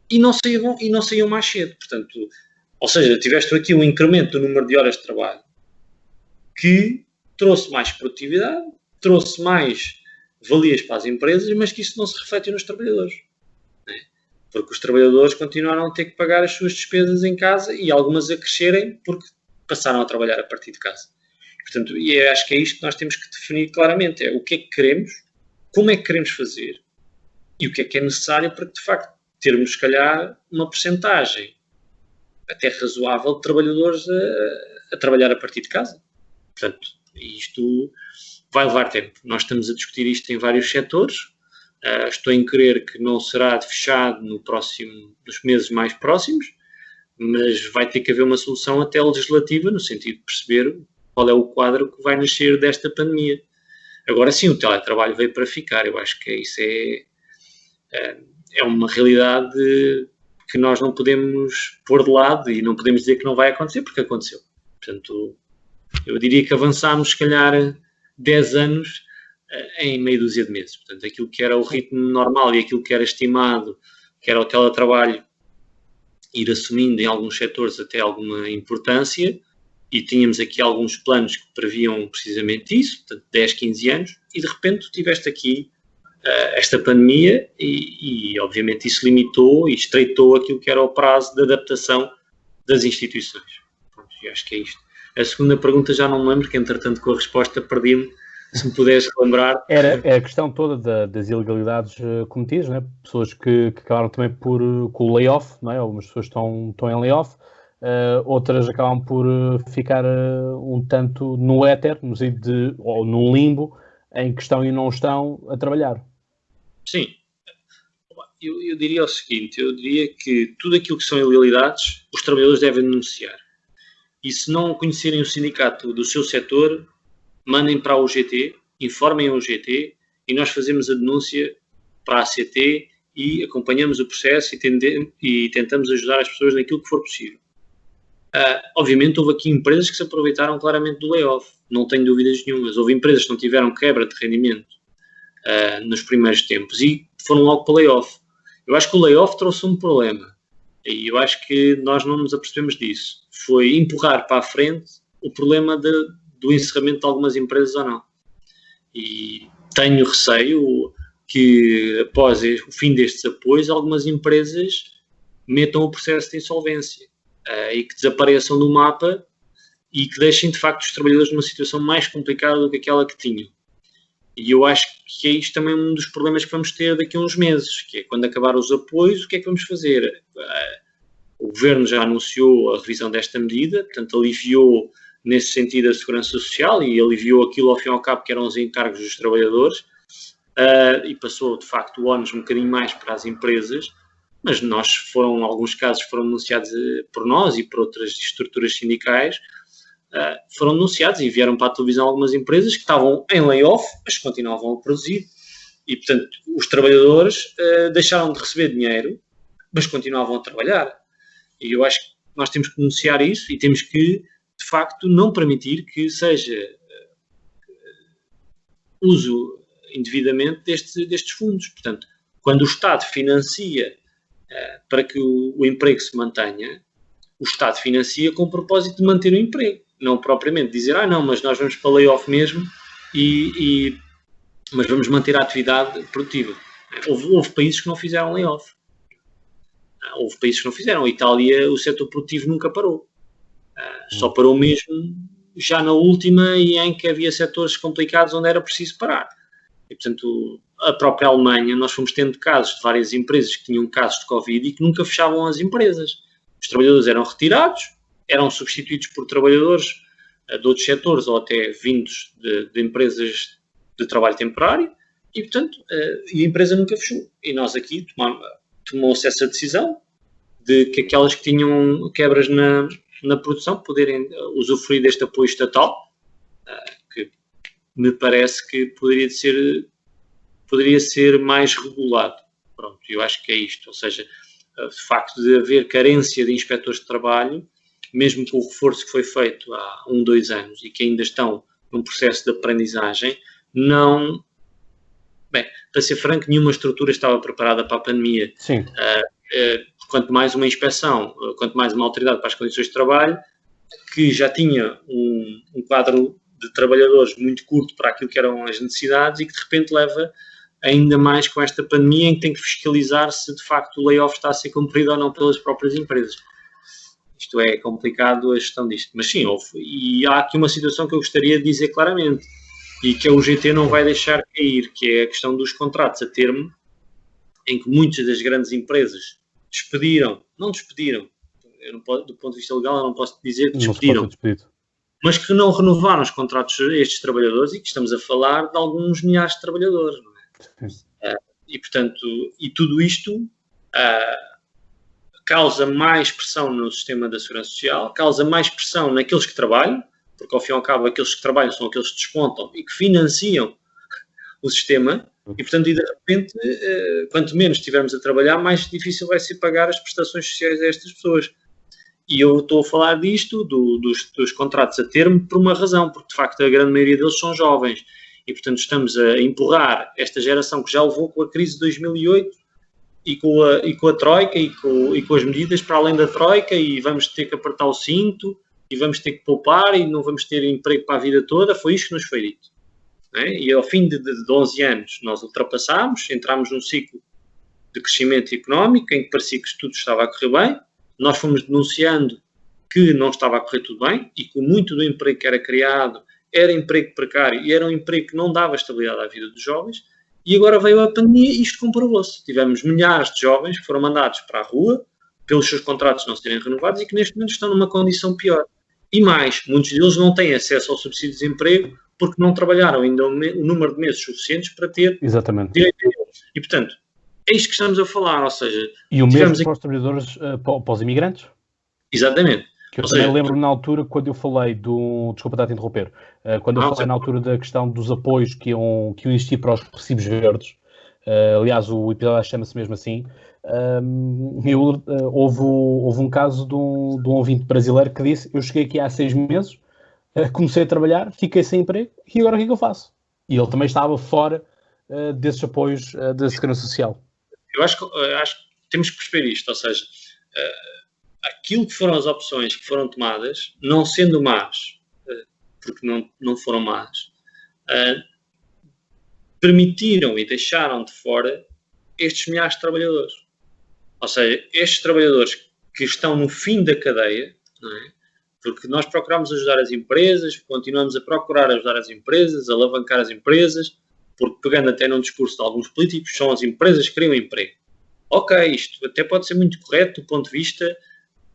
E não saíam mais cedo. Portanto, ou seja, tiveste aqui um incremento do número de horas de trabalho que trouxe mais produtividade, trouxe mais valias para as empresas, mas que isso não se reflete nos trabalhadores. Né? Porque os trabalhadores continuaram a ter que pagar as suas despesas em casa e algumas a crescerem porque passaram a trabalhar a partir de casa. Portanto, e acho que é isto que nós temos que definir claramente. É o que é que queremos, como é que queremos fazer e o que é necessário para que, de facto, termos, se calhar, uma percentagem até razoável de trabalhadores a trabalhar a partir de casa. Portanto, isto vai levar tempo. Nós estamos a discutir isto em vários setores. Estou em crer que não será fechado nos meses mais próximos, mas vai ter que haver uma solução até legislativa, no sentido de perceber qual é o quadro que vai nascer desta pandemia. Agora sim, o teletrabalho veio para ficar. Eu acho que isso é uma realidade que nós não podemos pôr de lado e não podemos dizer que não vai acontecer, porque aconteceu. Portanto, eu diria que avançámos, se calhar, 10 anos em meia dúzia de meses. Portanto, aquilo que era o ritmo normal e aquilo que era estimado, que era o teletrabalho, ir assumindo em alguns setores até alguma importância, e tínhamos aqui alguns planos que previam precisamente isso, portanto, 10, 15 anos, e de repente tiveste aqui esta pandemia e obviamente isso limitou e estreitou aquilo que era o prazo de adaptação das instituições. Pronto, e acho que é isto. A segunda pergunta já não me lembro, que entretanto com a resposta perdi-me, se me puderes lembrar. Era a questão toda das ilegalidades cometidas, né? Pessoas que acabaram também com o layoff, não é? Algumas pessoas estão em layoff, outras acabam por ficar um tanto no éter, no sentido ou num limbo, em que estão e não estão a trabalhar. Sim. Eu diria o seguinte, eu diria que tudo aquilo que são ilegalidades, os trabalhadores devem denunciar. E se não conhecerem o sindicato do seu setor, mandem para a UGT, informem a UGT e nós fazemos a denúncia para a ACT e acompanhamos o processo e tentamos ajudar as pessoas naquilo que for possível. Obviamente houve aqui empresas que se aproveitaram claramente do layoff, não tenho dúvidas nenhumas. Houve empresas que não tiveram quebra de rendimento nos primeiros tempos e foram logo para o layoff. Eu acho que o layoff trouxe um problema e eu acho que nós não nos apercebemos disso. Foi empurrar para a frente o problema do encerramento de algumas empresas ou não. E tenho receio, que após o fim destes apoios, algumas empresas metam o processo de insolvência e que desapareçam do mapa e que deixem, de facto, os trabalhadores numa situação mais complicada do que aquela que tinham. E eu acho que é isto também um dos problemas que vamos ter daqui a uns meses, que é quando acabar os apoios, o que é que vamos fazer? O Governo já anunciou a revisão desta medida, portanto, aliviou nesse sentido a segurança social e aliviou aquilo ao fim e ao cabo que eram os encargos dos trabalhadores e passou, de facto, o ónus um bocadinho mais para as empresas, mas alguns casos foram denunciados por nós e por outras estruturas sindicais, foram denunciados e vieram para a televisão algumas empresas que estavam em layoff, mas continuavam a produzir. E, portanto, os trabalhadores deixaram de receber dinheiro, mas continuavam a trabalhar. E eu acho que nós temos que denunciar isso e temos que, de facto, não permitir que seja uso indevidamente destes fundos. Portanto, quando o Estado financia para que o emprego se mantenha, o Estado financia com o propósito de manter o emprego. Não propriamente dizer, não, mas nós vamos para layoff mesmo, mas vamos manter a atividade produtiva. Houve países que não fizeram layoff. Houve países que não fizeram. A Itália, o setor produtivo nunca parou. Só parou mesmo já na última e em que havia setores complicados onde era preciso parar. E, portanto, a própria Alemanha, nós fomos tendo casos de várias empresas que tinham casos de Covid e que nunca fechavam as empresas. Os trabalhadores eram retirados, eram substituídos por trabalhadores de outros setores ou até vindos de empresas de trabalho temporário e, portanto, a empresa nunca fechou. E nós aqui tomou-se essa decisão de que aquelas que tinham quebras na produção poderem usufruir deste apoio estatal, que me parece que poderia ser mais regulado. Pronto, eu acho que é isto, ou seja, o facto de haver carência de inspectores de trabalho, mesmo com o reforço que foi feito há 2 anos e que ainda estão num processo de aprendizagem, para ser franco, nenhuma estrutura estava preparada para a pandemia. Sim. Quanto mais uma inspeção, quanto mais uma autoridade para as condições de trabalho, que já tinha um quadro de trabalhadores muito curto para aquilo que eram as necessidades e que de repente leva ainda mais com esta pandemia em que tem que fiscalizar se de facto o layoff está a ser cumprido ou não pelas próprias empresas. Isto é complicado a gestão disto. Mas sim, houve. E há aqui uma situação que eu gostaria de dizer claramente e que a UGT não vai deixar cair, que é a questão dos contratos a termo, em que muitas das grandes empresas não despediram, do ponto de vista legal eu não posso dizer que despediram, mas que não renovaram os contratos a estes trabalhadores e que estamos a falar de alguns milhares de trabalhadores. Não é? E, portanto, tudo isto causa mais pressão no sistema da segurança social, causa mais pressão naqueles que trabalham, porque ao fim e ao cabo aqueles que trabalham são aqueles que descontam e que financiam o sistema e, portanto, de repente, quanto menos estivermos a trabalhar, mais difícil vai ser pagar as prestações sociais a estas pessoas. E eu estou a falar disto, dos contratos a termo, por uma razão, porque de facto a grande maioria deles são jovens e, portanto, estamos a empurrar esta geração que já levou com a crise de 2008 e com a Troika e com as medidas para além da Troika e vamos ter que apertar o cinto e vamos ter que poupar e não vamos ter emprego para a vida toda. Foi isto que nos foi dito. E ao fim de 11 anos nós ultrapassámos, entramos num ciclo de crescimento económico em que parecia que tudo estava a correr bem. Nós fomos denunciando que não estava a correr tudo bem e que muito do emprego que era criado era emprego precário e era um emprego que não dava estabilidade à vida dos jovens. E agora veio a pandemia e isto comprovou-se. Tivemos milhares de jovens que foram mandados para a rua pelos seus contratos não serem renovados e que neste momento estão numa condição pior. E mais, muitos deles não têm acesso ao subsídio de desemprego porque não trabalharam ainda o número de meses suficientes para ter direito a eles. E, portanto, é isto que estamos a falar, ou seja... E o mesmo para os trabalhadores, para os imigrantes? Exatamente. Que eu também lembro-me na altura, quando eu falei desculpa estar a te interromper, quando eu falei na altura da questão dos apoios que iam existir para os recibos verdes, aliás, o episódio chama-se mesmo assim, houve um caso de um ouvinte brasileiro que disse: eu cheguei aqui há 6 meses, comecei a trabalhar, fiquei sem emprego, e agora o que é que eu faço? E ele também estava fora desses apoios da Segurança Social. Eu acho que temos que perceber isto, ou seja, aquilo que foram as opções que foram tomadas, não sendo más, porque não foram más, permitiram e deixaram de fora estes milhares de trabalhadores. Ou seja, estes trabalhadores que estão no fim da cadeia, não é? Porque nós procuramos ajudar as empresas, continuamos a procurar ajudar as empresas, alavancar as empresas, porque pegando até num discurso de alguns políticos, são as empresas que criam emprego. Ok, isto até pode ser muito correto do ponto de vista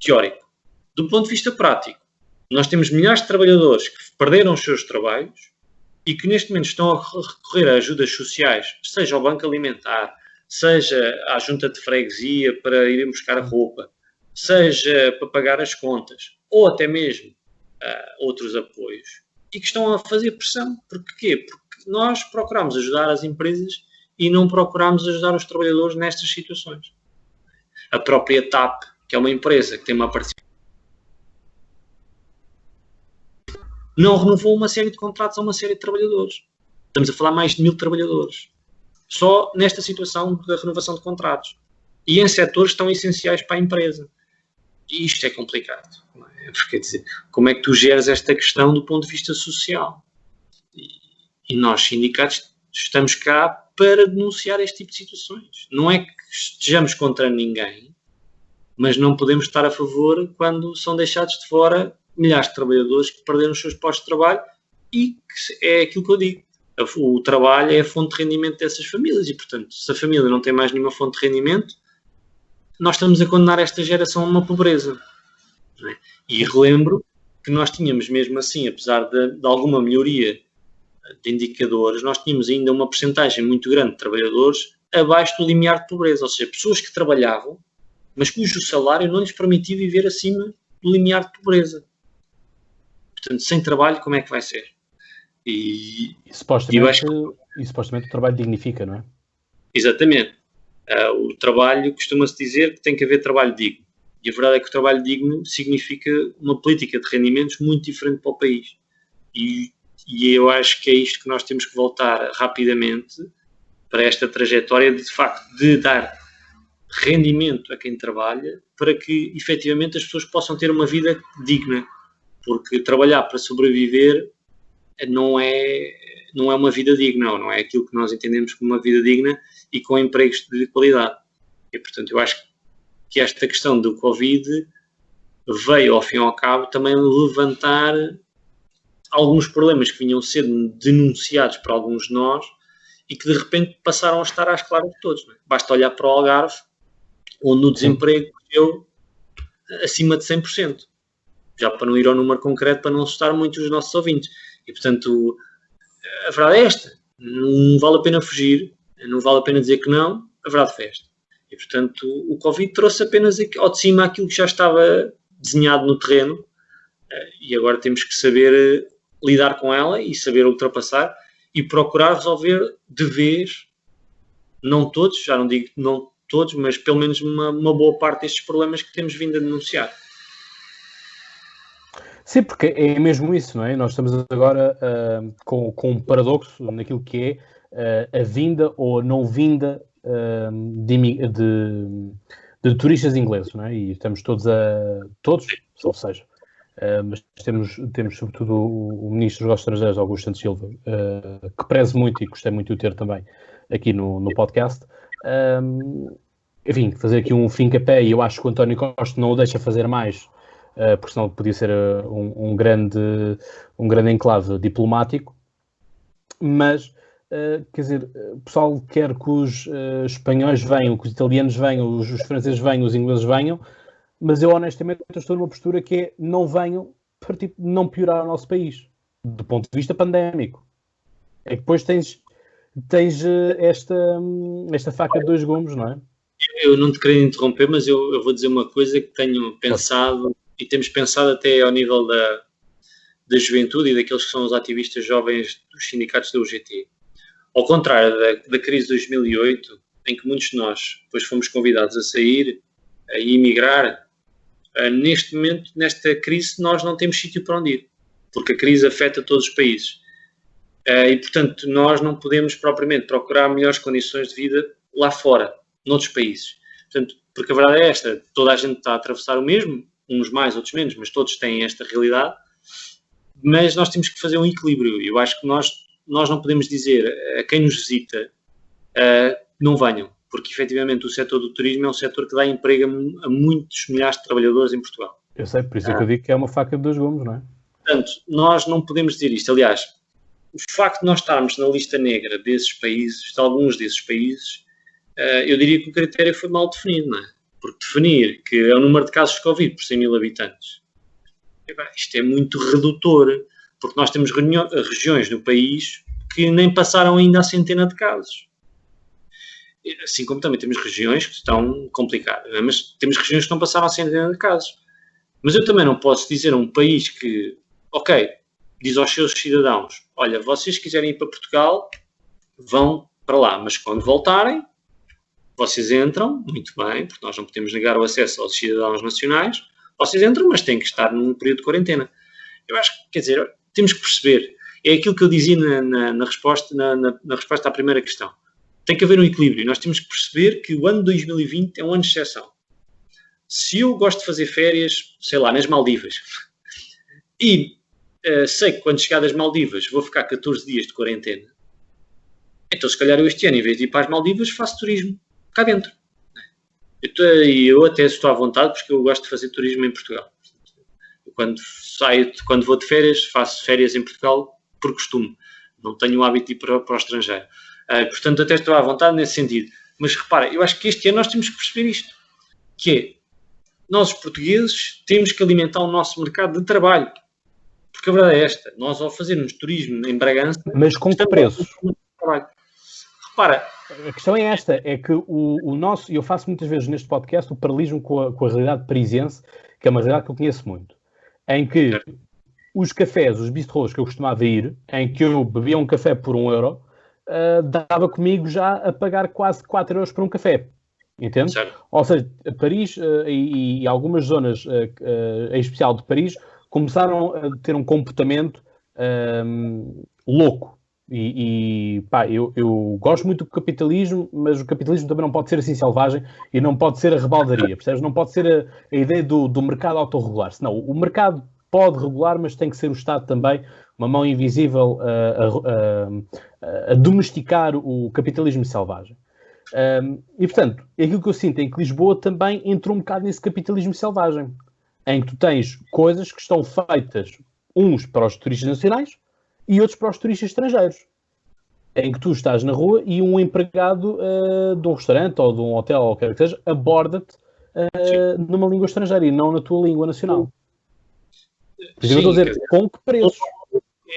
teórico. Do ponto de vista prático, nós temos milhares de trabalhadores que perderam os seus trabalhos e que neste momento estão a recorrer a ajudas sociais, seja ao Banco Alimentar, seja à junta de freguesia para irem buscar roupa, seja para pagar as contas, ou até mesmo outros apoios, e que estão a fazer pressão. Porquê? Porque nós procuramos ajudar as empresas e não procuramos ajudar os trabalhadores nestas situações. A própria TAP, que é uma empresa que tem uma participação, não renovou uma série de contratos a uma série de trabalhadores. Estamos a falar mais de 1000 trabalhadores. Só nesta situação da renovação de contratos. E em setores tão essenciais para a empresa. E isto é complicado. Não é? Porque, quer dizer, como é que tu geres esta questão do ponto de vista social? E nós, sindicatos, estamos cá para denunciar este tipo de situações. Não é que estejamos contra ninguém, mas não podemos estar a favor quando são deixados de fora milhares de trabalhadores que perderam os seus postos de trabalho e que é aquilo que eu digo. O trabalho é a fonte de rendimento dessas famílias e, portanto, se a família não tem mais nenhuma fonte de rendimento, nós estamos a condenar esta geração a uma pobreza. Não é? E relembro que nós tínhamos mesmo assim, apesar de alguma melhoria de indicadores, nós tínhamos ainda uma percentagem muito grande de trabalhadores abaixo do limiar de pobreza, ou seja, pessoas que trabalhavam, mas cujo salário não lhes permitia viver acima do limiar de pobreza. Portanto, sem trabalho, como é que vai ser? E supostamente o trabalho dignifica, não é? Exatamente. O trabalho, costuma-se dizer que tem que haver trabalho digno. E a verdade é que o trabalho digno significa uma política de rendimentos muito diferente para o país. E eu acho que é isto que nós temos que voltar rapidamente para esta trajetória de facto, de dar rendimento a quem trabalha para que, efetivamente, as pessoas possam ter uma vida digna. Porque trabalhar para sobreviver não é uma vida digna, ou não é aquilo que nós entendemos como uma vida digna e com empregos de qualidade. E, portanto, eu acho que esta questão do Covid veio, ao fim e ao cabo, também levantar alguns problemas que vinham sendo denunciados por alguns de nós e que, de repente, passaram a estar às claras de todos. Não é? Basta olhar para o Algarve, onde o desemprego cresceu acima de 100%. Já para não ir ao número concreto, para não assustar muito os nossos ouvintes. E, portanto, a verdade é esta. Não vale a pena fugir, não vale a pena dizer que não, a verdade foi esta. E, portanto, o Covid trouxe apenas ao de cima aquilo que já estava desenhado no terreno e agora temos que saber lidar com ela e saber ultrapassar e procurar resolver de vez, não todos, já não digo não todos, mas pelo menos uma boa parte destes problemas que temos vindo a denunciar. Sim, porque é mesmo isso, não é? Nós estamos agora com um paradoxo naquilo que é a vinda ou não vinda de turistas ingleses, não é? E estamos todos, ou seja, mas temos sobretudo o Ministro dos Negócios Estrangeiros, Augusto Santos Silva, que prezo muito e gostei muito de o ter também aqui no podcast. Enfim, fazer aqui um fim-capé, e eu acho que o António Costa não o deixa fazer mais, porque senão podia ser um grande enclave diplomático, mas, quer dizer, o pessoal quer que os espanhóis venham, que os italianos venham, os franceses venham, os ingleses venham, mas eu honestamente estou numa postura que é não venham para não piorar o nosso país, do ponto de vista pandémico. É que depois tens esta faca de dois gumes, não é? Eu não te queria interromper, mas eu vou dizer uma coisa que tenho pensado e temos pensado até ao nível da juventude e daqueles que são os ativistas jovens dos sindicatos da UGT. Ao contrário da crise de 2008, em que muitos de nós depois fomos convidados a sair e emigrar, neste momento, nesta crise, nós não temos sítio para onde ir, porque a crise afeta todos os países. E, portanto, nós não podemos propriamente procurar melhores condições de vida lá fora, noutros países. Portanto, porque a verdade é esta, toda a gente está a atravessar o mesmo, uns mais, outros menos, mas todos têm esta realidade, mas nós temos que fazer um equilíbrio. Eu acho que nós nós não podemos dizer a quem nos visita não venham, porque efetivamente o setor do turismo é um setor que dá emprego a muitos milhares de trabalhadores em Portugal. Eu sei, por isso é que eu digo que é uma faca de dois gumes, não é? Portanto, nós não podemos dizer isto. Aliás, o facto de nós estarmos na lista negra desses países, de alguns desses países, eu diria que o critério foi mal definido, não é? Porque definir que é o número de casos de Covid por 100 mil habitantes, isto é muito redutor, porque nós temos regiões no país que nem passaram ainda a centena de casos. Assim como também temos regiões que estão complicadas, não é? Mas temos regiões que não passaram a centena de casos. Mas eu também não posso dizer a um país que, ok, diz aos seus cidadãos, olha, vocês quiserem ir para Portugal, vão para lá, mas quando voltarem, vocês entram, muito bem, porque nós não podemos negar o acesso aos cidadãos nacionais, vocês entram, mas têm que estar num período de quarentena. Eu acho que, quer dizer, temos que perceber, é aquilo que eu dizia na resposta à primeira questão. Tem que haver um equilíbrio, nós temos que perceber que o ano de 2020 é um ano de exceção. Se eu gosto de fazer férias, sei lá, nas Maldivas, e sei que quando chegar das Maldivas vou ficar 14 dias de quarentena, então se calhar eu este ano, em vez de ir para as Maldivas, faço turismo cá dentro. Eu até estou à vontade porque eu gosto de fazer turismo em Portugal. Quando vou de férias, faço férias em Portugal por costume. Não tenho o hábito de ir para o estrangeiro. Portanto, até estou à vontade nesse sentido. Mas repara, eu acho que este ano nós temos que perceber isto, que é, nós os portugueses temos que alimentar o nosso mercado de trabalho. Porque a verdade é esta, nós ao fazermos turismo em Bragança... Mas com que preços? Repara... A questão é esta, é que o nosso, e eu faço muitas vezes neste podcast, o paralelismo com a realidade parisiense, que é uma realidade que eu conheço muito, em que os cafés, os bistrôs que eu costumava ir, em que eu bebia um café por €1, dava comigo já a pagar quase 4€ por um café. Entende? Certo. Ou seja, Paris e algumas zonas, em especial de Paris, começaram a ter um comportamento louco. Eu gosto muito do capitalismo, mas o capitalismo também não pode ser assim selvagem e não pode ser a rebaldaria, percebes? Não pode ser a ideia do mercado autorregular. Senão, o mercado pode regular, mas tem que ser o Estado também, uma mão invisível a domesticar o capitalismo selvagem. E, portanto, aquilo que eu sinto é que Lisboa também entrou um bocado nesse capitalismo selvagem, em que tu tens coisas que estão feitas, uns para os turistas nacionais e outros para os turistas estrangeiros, em que tu estás na rua e um empregado de um restaurante ou de um hotel ou o que quer que seja, aborda-te numa língua estrangeira e não na tua língua nacional. Sim, eu estou a dizer, com que preços?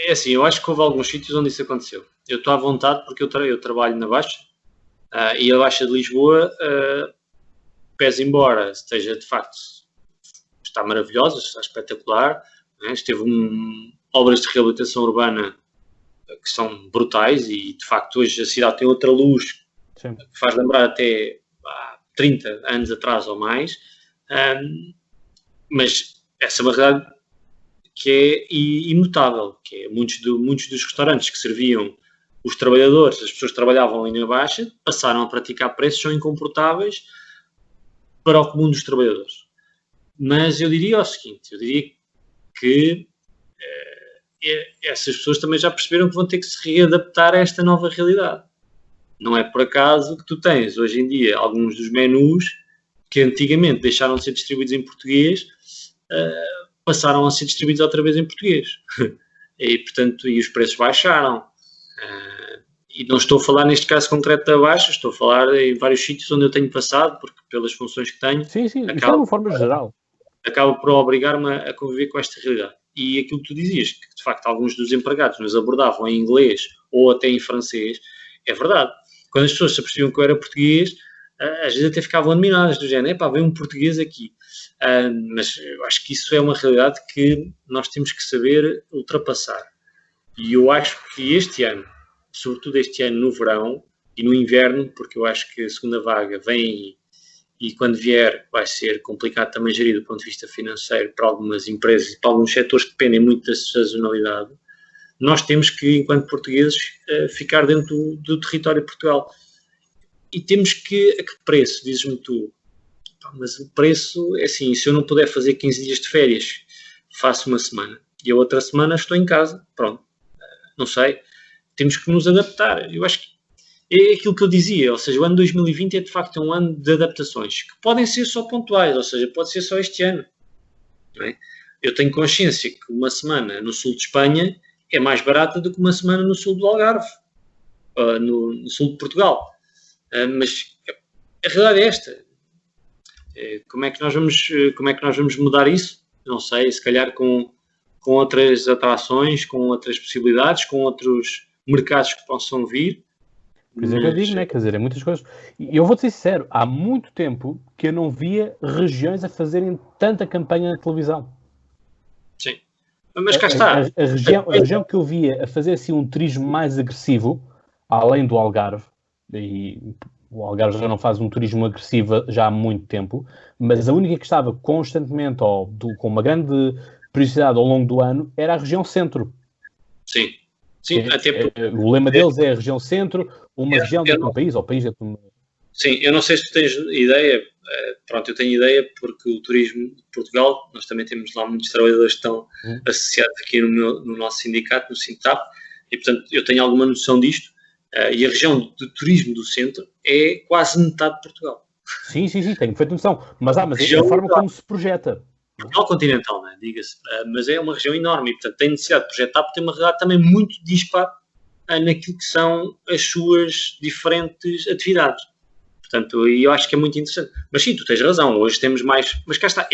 É assim, eu acho que houve alguns sítios onde isso aconteceu. Eu estou à vontade porque eu trabalho na Baixa, e a Baixa de Lisboa, pese embora esteja de facto, está maravilhosa, está espetacular, né? Esteve obras de reabilitação urbana que são brutais e de facto hoje a cidade tem outra luz. Sim. Que faz lembrar até 30 anos atrás ou mais, mas essa é uma realidade que é imutável, que é muitos dos restaurantes que serviam os trabalhadores, as pessoas que trabalhavam em linha baixa, passaram a praticar preços são incomportáveis para o comum dos trabalhadores. Mas eu diria o seguinte, eu diria que essas pessoas também já perceberam que vão ter que se readaptar a esta nova realidade. Não é por acaso que tu tens, hoje em dia, alguns dos menus que antigamente deixaram de ser distribuídos em português, passaram a ser distribuídos outra vez em português. E, portanto, os preços baixaram. E não estou a falar neste caso concreto da Baixa, estou a falar em vários sítios onde eu tenho passado, porque pelas funções que tenho... Sim, isso é de uma forma geral. Acaba por obrigar-me a conviver com esta realidade. E aquilo que tu dizias, que de facto alguns dos empregados nos abordavam em inglês ou até em francês, é verdade. Quando as pessoas se apercebiam que eu era português, às vezes até ficavam admiradas do género, vem um português aqui. Mas eu acho que isso é uma realidade que nós temos que saber ultrapassar. E eu acho que este ano, sobretudo este ano no verão e no inverno, porque eu acho que a segunda vaga vem e quando vier vai ser complicado também gerir do ponto de vista financeiro para algumas empresas e para alguns setores que dependem muito da sazonalidade, nós temos que, enquanto portugueses, ficar dentro do território de Portugal. E temos que, a que preço, dizes-me tu? Mas o preço é assim, se eu não puder fazer 15 dias de férias, faço uma semana. E a outra semana estou em casa, pronto. Não sei. temos que nos adaptar. Eu acho que é aquilo que eu dizia, ou seja, o ano 2020 é de facto um ano de adaptações, que podem ser só pontuais, ou seja, pode ser só este ano. Não é? Eu tenho consciência que uma semana no sul de Espanha é mais barata do que uma semana no sul do Algarve, no sul de Portugal. Mas a realidade é esta. Como é que nós vamos mudar isso? Não sei, se calhar com outras atrações, com outras possibilidades, com outros mercados que possam vir. Por isso é que eu digo, né? Quer dizer, é muitas coisas. E eu vou-te ser sincero, há muito tempo que eu não via regiões a fazerem tanta campanha na televisão. Sim. Mas cá está. A região que eu via a fazer assim um turismo mais agressivo, além do Algarve, e o Algarve já não faz um turismo agressivo já há muito tempo, mas a única que estava constantemente, com uma grande periodicidade ao longo do ano, era a região centro. Sim. Sim, até porque... O lema deles é a região centro, uma região dentro do país, ou país dentro do... Sim, eu não sei se tu tens ideia, eu tenho ideia porque o turismo de Portugal, nós também temos lá muitos trabalhadores que estão associados aqui no nosso sindicato, no Sintap, e portanto eu tenho alguma noção disto, e a região de turismo do centro é quase metade de Portugal. Sim, tenho feito noção, mas é a forma como se projeta. Portugal continental, né? Diga-se, mas é uma região enorme e, portanto, tem necessidade de projetar porque tem uma realidade também muito dispar naquilo que são as suas diferentes atividades. Portanto, eu acho que é muito interessante. Mas sim, tu tens razão, hoje temos mais... Mas cá está,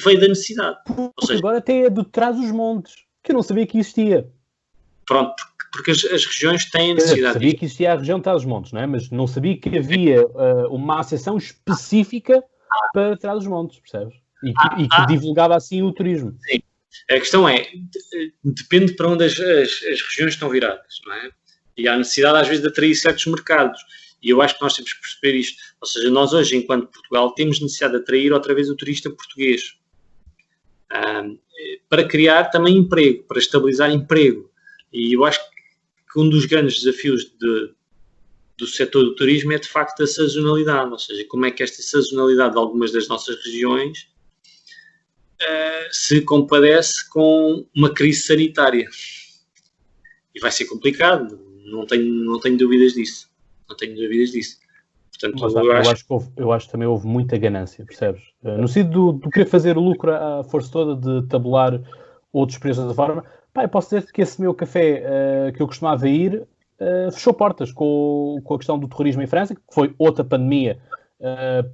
veio da necessidade. Ou seja, agora até é do Trás-os-Montes, que eu não sabia que existia. Pronto, porque as regiões têm necessidade. Sabia que existia a região de Trás-os-Montes, não é? Mas não sabia que havia uma associação específica para Trás-os-Montes, percebes? E que divulgava assim o turismo. Sim. A questão depende para onde as regiões estão viradas, não é? E há necessidade às vezes de atrair certos mercados. E eu acho que nós temos que perceber isto. Ou seja, nós hoje, enquanto Portugal, temos necessidade de atrair outra vez o turista português. Para criar também emprego, para estabilizar emprego. E eu acho que um dos grandes desafios do setor do turismo é de facto a sazonalidade. Ou seja, como é que esta sazonalidade de algumas das nossas regiões se compadece com uma crise sanitária. E vai ser complicado, não tenho dúvidas disso. Portanto, eu acho que também houve muita ganância, percebes? No sentido do querer fazer lucro à força toda de tabular outros preços da forma. Eu posso dizer que esse meu café que eu costumava ir fechou portas com a questão do terrorismo em França, que foi outra pandemia,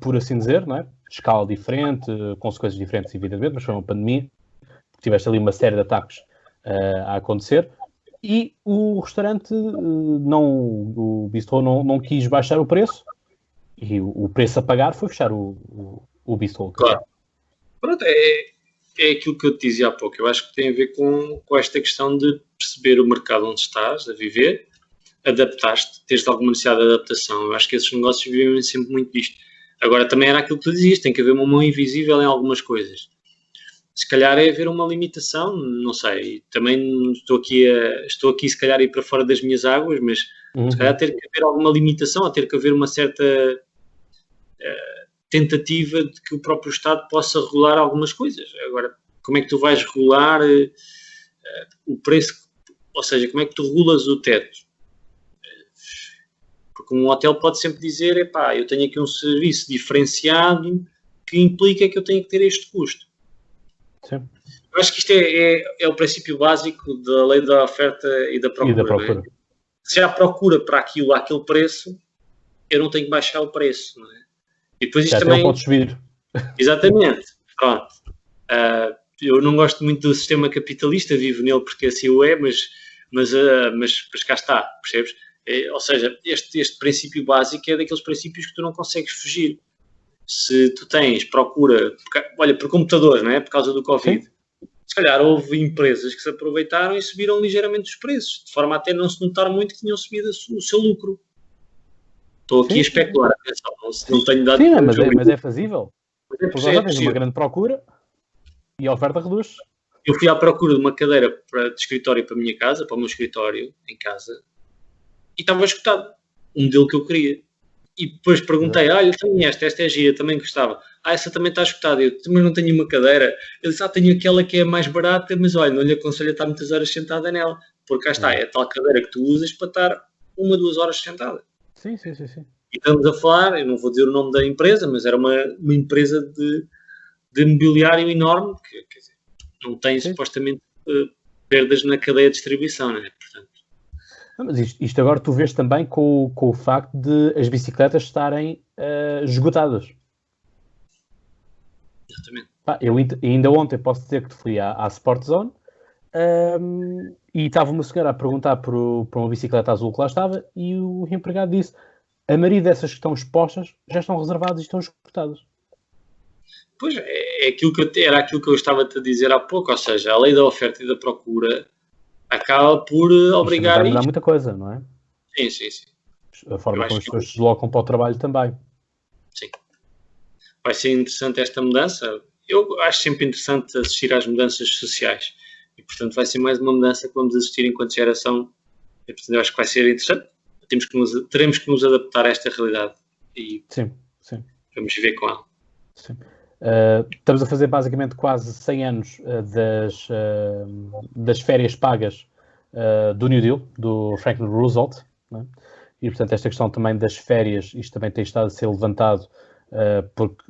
por assim dizer, não é? Escala diferente, consequências diferentes, evidentemente, mas foi uma pandemia. Tiveste ali uma série de ataques a acontecer. E o restaurante, o bistrô, não quis baixar o preço. E o preço a pagar foi fechar o bistrô. Claro. Pronto, é aquilo que eu te dizia há pouco. Eu acho que tem a ver com esta questão de perceber o mercado onde estás a viver, adaptar-te, teres alguma necessidade de adaptação. Eu acho que esses negócios vivem sempre muito disto. Agora, também era aquilo que tu dizias, tem que haver uma mão invisível em algumas coisas. Se calhar é haver uma limitação, não sei. Também estou aqui se calhar a ir para fora das minhas águas, mas se calhar ter que haver alguma limitação, a ter que haver uma certa tentativa de que o próprio Estado possa regular algumas coisas. Agora, como é que tu vais regular o preço? Ou seja, como é que tu regulas o teto? Porque um hotel pode sempre dizer, eu tenho aqui um serviço diferenciado que implica que eu tenho que ter este custo. Sim. Eu acho que isto é o princípio básico da lei da oferta e da procura. Não é? Se há procura para aquele preço, eu não tenho que baixar o preço. Não é? E depois isto também... pode subir. Exatamente. Pronto. Eu não gosto muito do sistema capitalista, vivo nele porque assim o é, mas cá está, percebes? Ou seja, este princípio básico é daqueles princípios que tu não consegues fugir. Se tu tens procura... Olha, por computadores, não é? Por causa do Covid. Sim. Se calhar houve empresas que se aproveitaram e subiram ligeiramente os preços, de forma a até não se notar muito que tinham subido o seu lucro. Estou aqui a especular, atenção, não tenho dado... Sim, mas é fazível. Porque agora tens uma grande procura e a oferta reduz. Eu fui à procura de uma cadeira de escritório para a minha casa, para o meu escritório em casa, e estava esgotado. Um modelo que eu queria. E depois perguntei, olha, também esta é gira, também gostava. Essa também está esgotada. Eu também não tenho uma cadeira. Ele disse, tenho aquela que é mais barata, mas olha, não lhe aconselho a estar muitas horas sentada nela. porque cá está, é a tal cadeira que tu usas para estar 1, 2 horas sentada. Sim. E estamos a falar, eu não vou dizer o nome da empresa, mas era uma empresa de mobiliário enorme, que quer dizer, não tem supostamente perdas na cadeia de distribuição, não é? Portanto, mas isto agora tu vês também com o facto de as bicicletas estarem esgotadas. exatamente. Eu ainda ontem posso dizer que fui à Sport Zone e estava uma senhora a perguntar por uma bicicleta azul que lá estava e o empregado disse: a maioria dessas que estão expostas já estão reservadas e estão esgotadas. Pois, era aquilo que eu estava-te a dizer há pouco, ou seja, a lei da oferta e da procura acaba por obrigar Isto vai mudar muita coisa, não é? Sim. A forma como as pessoas se deslocam para o trabalho também. Sim. Vai ser interessante esta mudança. Eu acho sempre interessante assistir às mudanças sociais. E, portanto, vai ser mais uma mudança que vamos assistir enquanto geração. E, portanto, eu acho que vai ser interessante. Teremos que nos adaptar a esta realidade. E sim. vamos viver com ela. Sim. Estamos a fazer basicamente quase 100 anos das férias pagas do New Deal, do Franklin Roosevelt, né? E portanto esta questão também das férias, isto também tem estado a ser levantado porque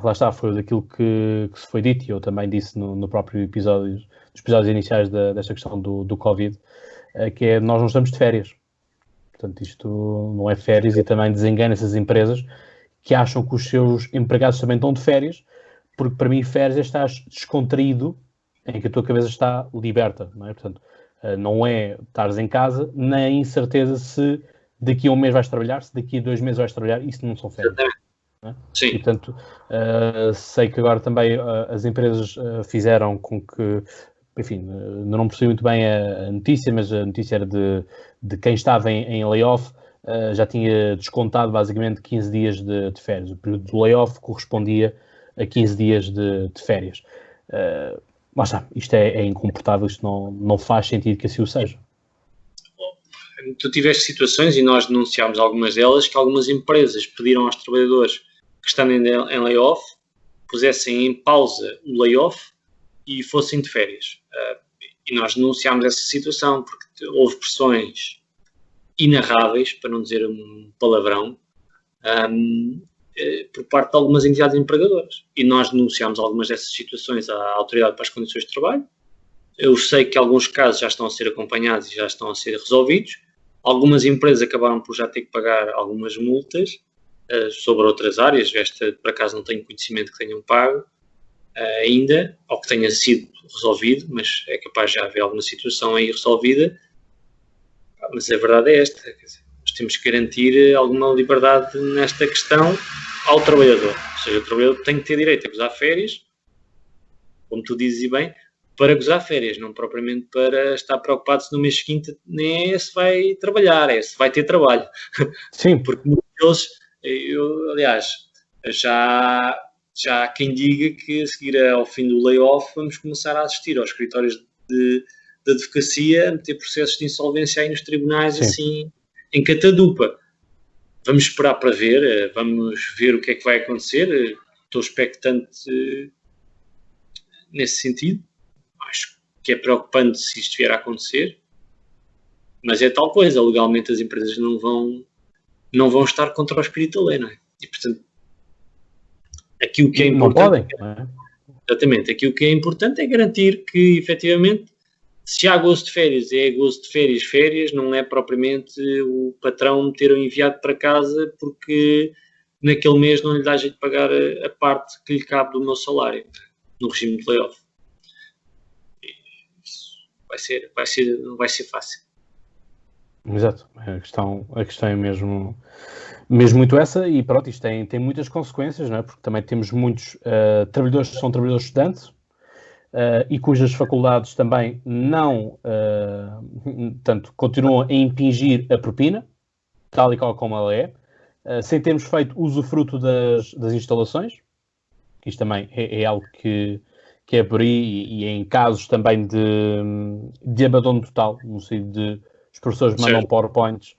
lá está, foi daquilo que se foi dito e eu também disse no próprio episódio, nos episódios iniciais desta questão do Covid, que é nós não estamos de férias. Portanto, isto não é férias e também desengana essas empresas que acham que os seus empregados também estão de férias, porque para mim férias é estar descontraído, em que a tua cabeça está liberta, não é? Portanto, não é estares em casa, nem a incerteza se daqui a um mês vais trabalhar, se daqui a 2 meses vais trabalhar, isso não são férias. Não é? Sim. E, portanto, sei que agora também as empresas fizeram com que, enfim, não percebi muito bem a notícia, mas a notícia era de quem estava em layoff, já tinha descontado basicamente 15 dias de férias. O período de layoff correspondia a 15 dias de férias. Lá está, isto é incomportável, isto não faz sentido que assim o seja. Tu tiveste situações, e nós denunciámos algumas delas, que algumas empresas pediram aos trabalhadores que estão em layoff, pusessem em pausa o layoff e fossem de férias. E nós denunciámos essa situação, porque houve pressões inarráveis, para não dizer um palavrão, por parte de algumas entidades empregadoras. E nós denunciámos algumas dessas situações à Autoridade para as Condições de Trabalho. Eu sei que alguns casos já estão a ser acompanhados e já estão a ser resolvidos. Algumas empresas acabaram por já ter que pagar algumas multas sobre outras áreas. Esta, por acaso, não tenho conhecimento que tenham pago ainda, ou que tenha sido resolvido, mas é capaz de já haver alguma situação aí resolvida. Mas a verdade é esta, quer dizer, nós temos que garantir alguma liberdade nesta questão ao trabalhador. Ou seja, o trabalhador tem que ter direito a gozar férias, como tu dizes e bem, para gozar férias, não propriamente para estar preocupado se no mês seguinte nem é se vai trabalhar, é se vai ter trabalho. Sim. Porque muitos deles, aliás, já há quem diga que a seguir ao fim do layoff vamos começar a assistir aos escritórios de advocacia a meter processos de insolvência aí nos tribunais, sim, assim, em catadupa. Vamos esperar para ver, vamos ver o que é que vai acontecer. Estou expectante nesse sentido. Acho que é preocupante se isto vier a acontecer, mas é tal coisa, legalmente as empresas não vão estar contra o espírito da lei, não é? E, portanto, aqui o que é importante... Não podem. Exatamente. Aqui o que é importante é garantir que, efetivamente, se há gozo de férias, é gozo de férias, não é propriamente o patrão me ter enviado para casa porque naquele mês não lhe dá jeito de pagar a parte que lhe cabe do meu salário, no regime de layoff. Isso não vai ser fácil. Exato. A questão é mesmo muito essa, e pronto, isto tem muitas consequências, não é? Porque também temos muitos trabalhadores que são trabalhadores estudantes, e cujas faculdades também não, portanto, continuam a impingir a propina, tal e qual como ela é, sem termos feito usufruto das instalações. Isto também é algo que é por aí, e em casos também de abandono total, no sentido de os professores mandam PowerPoints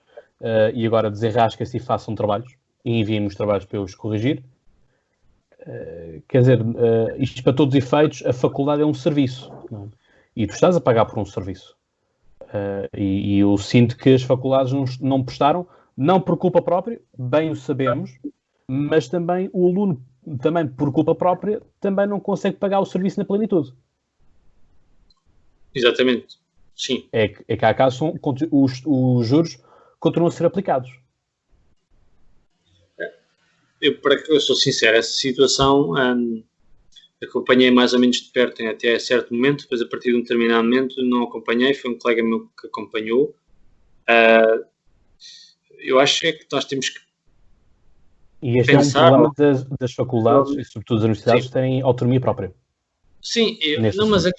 e agora desenrasquem-se e façam trabalhos, e enviem os trabalhos para eu os corrigir. Quer dizer, isto para todos os efeitos, a faculdade é um serviço, não é? E tu estás a pagar por um serviço. E eu sinto que as faculdades não prestaram, não por culpa própria, bem o sabemos, mas também o aluno, também por culpa própria, também não consegue pagar o serviço na plenitude. Exatamente, sim. É que há casos os juros continuam a ser aplicados. Eu sou sincero, essa situação acompanhei mais ou menos de perto até certo momento, depois a partir de um determinado momento não acompanhei, foi um colega meu que acompanhou. Eu acho que nós temos que e este pensar, é um problema das faculdades e sobretudo das universidades terem autonomia própria. Sim, mas a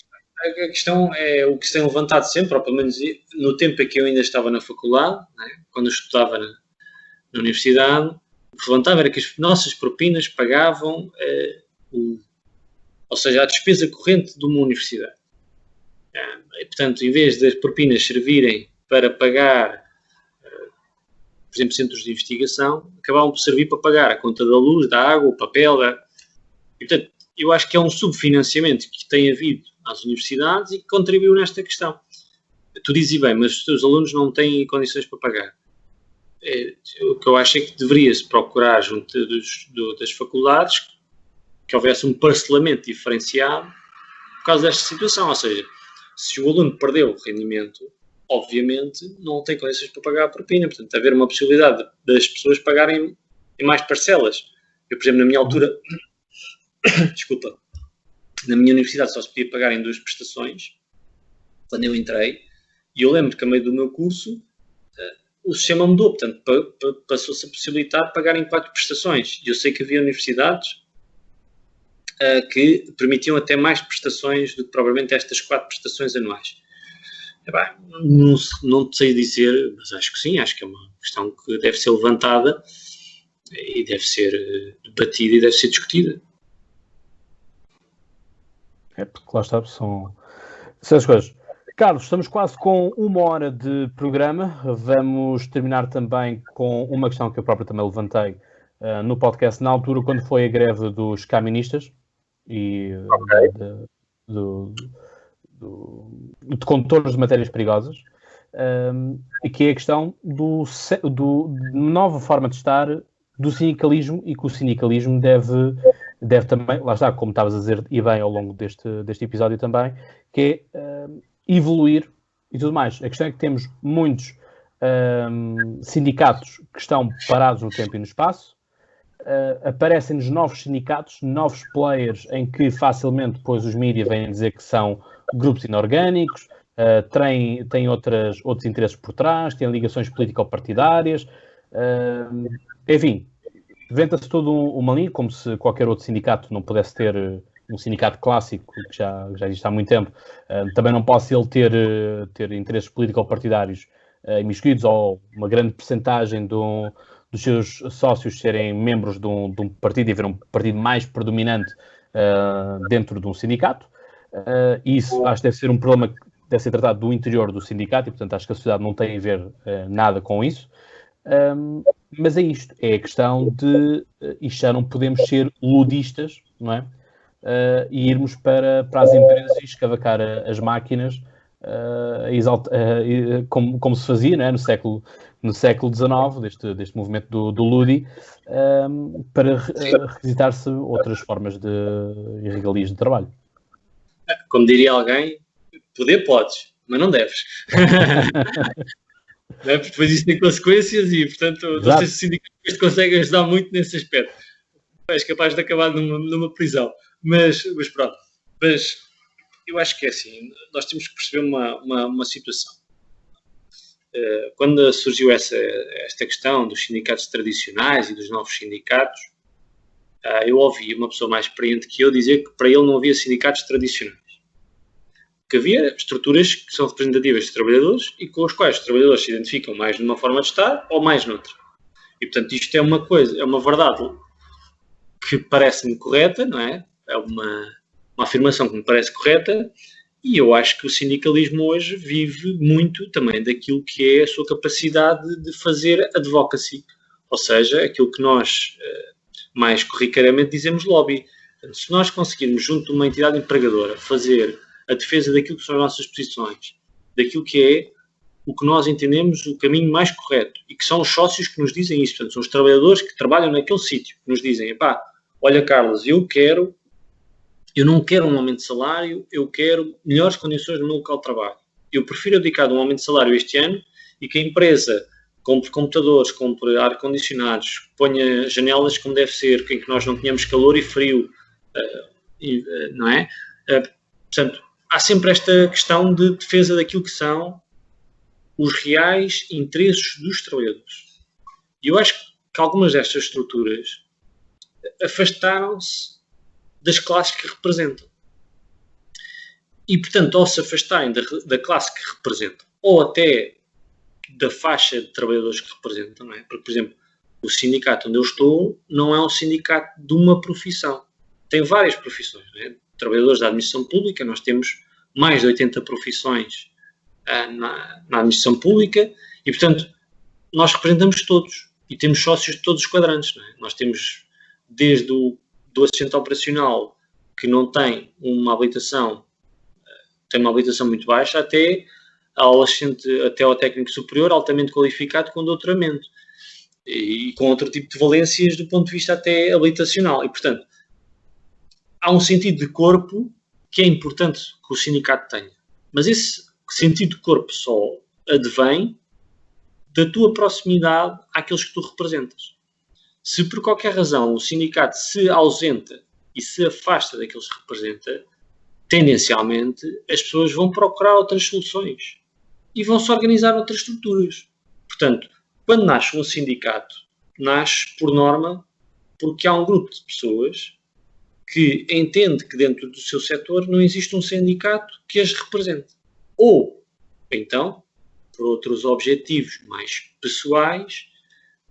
questão é o que se tem levantado sempre, ou pelo menos no tempo em que eu ainda estava na faculdade, né, quando eu estudava na universidade, o que se levantava era que as nossas propinas pagavam ou seja, a despesa corrente de uma universidade. E, portanto, em vez das propinas servirem para pagar, por exemplo, centros de investigação, acabavam por servir para pagar a conta da luz, da água, o papel. E, portanto, eu acho que é um subfinanciamento que tem havido às universidades e que contribuiu nesta questão. Tu dizes bem, mas os teus alunos não têm condições para pagar. O que eu acho é que deveria-se procurar junto das faculdades que houvesse um parcelamento diferenciado por causa desta situação. Ou seja, se o aluno perdeu o rendimento, obviamente não tem condições para pagar a propina. Portanto, haver uma possibilidade das pessoas pagarem em mais parcelas. Eu, por exemplo, na minha altura, desculpa, na minha universidade só se podia pagar em 2 prestações, quando eu entrei, e eu lembro que a meio do meu curso o sistema mudou, portanto passou-se a possibilitar pagar em 4 prestações. E eu sei que havia universidades que permitiam até mais prestações do que provavelmente estas 4 prestações anuais. Não sei dizer, mas acho que sim, acho que é uma questão que deve ser levantada e deve ser debatida e deve ser discutida. Porque lá está, são essas coisas. Carlos, estamos quase com 1 hora de programa. Vamos terminar também com uma questão que eu próprio também levantei no podcast, na altura, quando foi a greve dos caministas e de condutores de matérias perigosas, e que é a questão do nova forma de estar do sindicalismo, e que o sindicalismo deve também, lá está, como estavas a dizer, e bem ao longo deste episódio também, que é evoluir e tudo mais. A questão é que temos muitos sindicatos que estão parados no tempo e no espaço. Aparecem-nos novos sindicatos, novos players, em que facilmente depois os mídias vêm dizer que são grupos inorgânicos, têm outros interesses por trás, têm ligações político-partidárias, enfim, inventa-se toda uma linha, como se qualquer outro sindicato não pudesse ter um sindicato clássico, que já existe há muito tempo, também não possa ele ter interesses político-partidários imiscuídos, ou uma grande percentagem dos seus sócios serem membros de um partido e haver um partido mais predominante dentro de um sindicato. Isso acho que deve ser um problema que deve ser tratado do interior do sindicato, e portanto acho que a sociedade não tem a ver nada com isso. Mas é isto, é a questão de isto já não podemos ser ludistas, não é? E irmos para as empresas e escavacar as máquinas como se fazia, não é? no século XIX, deste movimento do Ludi, para requisitar-se outras formas de regalias de trabalho. Como diria alguém, poder podes, mas não deves. Não é? Porque depois isso tem consequências e, portanto, exato. Não sei se o sindicato consegue ajudar muito nesse aspecto. És capaz de acabar numa prisão. Mas pronto. Mas eu acho que é assim. Nós temos que perceber uma situação. Quando surgiu esta questão dos sindicatos tradicionais e dos novos sindicatos, eu ouvi uma pessoa mais experiente que eu dizer que para ele não havia sindicatos tradicionais. Que havia estruturas que são representativas de trabalhadores e com as quais os trabalhadores se identificam mais numa forma de estar ou mais noutra. E, portanto, isto é uma coisa, é uma verdade que parece-me correta, não é? É uma afirmação que me parece correta, e eu acho que o sindicalismo hoje vive muito também daquilo que é a sua capacidade de fazer advocacy, ou seja, aquilo que nós mais corriqueiramente dizemos lobby. Portanto, se nós conseguirmos, junto de uma entidade empregadora, fazer a defesa daquilo que são as nossas posições, daquilo que é o que nós entendemos o caminho mais correto, e que são os sócios que nos dizem isso, portanto, são os trabalhadores que trabalham naquele sítio, que nos dizem, epá, olha Carlos, eu não quero um aumento de salário, eu quero melhores condições no meu local de trabalho. Eu prefiro abdicar de um aumento de salário este ano e que a empresa compre computadores, compre ar-condicionados, ponha janelas como deve ser, em que nós não tenhamos calor e frio, não é? Portanto, há sempre esta questão de defesa daquilo que são os reais interesses dos trabalhadores. E eu acho que algumas destas estruturas afastaram-se das classes que representam. E, portanto, ao se afastarem da classe que representam, ou até da faixa de trabalhadores que representam, não é? Porque, por exemplo, o sindicato onde eu estou não é um sindicato de uma profissão. Tem várias profissões, não é? Trabalhadores da administração pública, nós temos mais de 80 profissões na administração pública e, portanto, nós representamos todos e temos sócios de todos os quadrantes, não é? Nós temos desde do assistente operacional que não tem uma habilitação, tem uma habilitação muito baixa, até ao técnico superior altamente qualificado com doutoramento e com outro tipo de valências do ponto de vista até habilitacional. E, portanto, há um sentido de corpo que é importante que o sindicato tenha. Mas esse sentido de corpo só advém da tua proximidade àqueles que tu representas. Se por qualquer razão o sindicato se ausenta e se afasta daqueles que representa, tendencialmente as pessoas vão procurar outras soluções e vão se organizar outras estruturas. Portanto, quando nasce um sindicato, nasce por norma porque há um grupo de pessoas que entende que dentro do seu setor não existe um sindicato que as represente. Ou, então, por outros objetivos mais pessoais,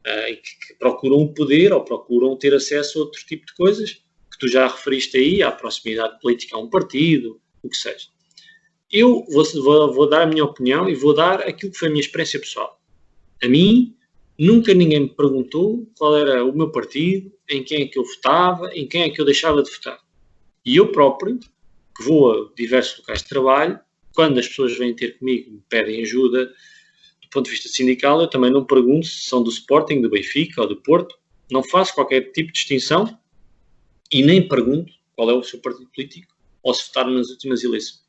que procuram o poder ou procuram ter acesso a outro tipo de coisas, que tu já referiste aí, à proximidade política a um partido, o que seja. Eu vou dar a minha opinião e vou dar aquilo que foi a minha experiência pessoal. A mim, nunca ninguém me perguntou qual era o meu partido, em quem é que eu votava, em quem é que eu deixava de votar. E eu próprio, que vou a diversos locais de trabalho, quando as pessoas vêm ter comigo e me pedem ajuda do ponto de vista sindical, eu também não pergunto se são do Sporting, do Benfica ou do Porto. Não faço qualquer tipo de distinção e nem pergunto qual é o seu partido político ou se votaram nas últimas eleições.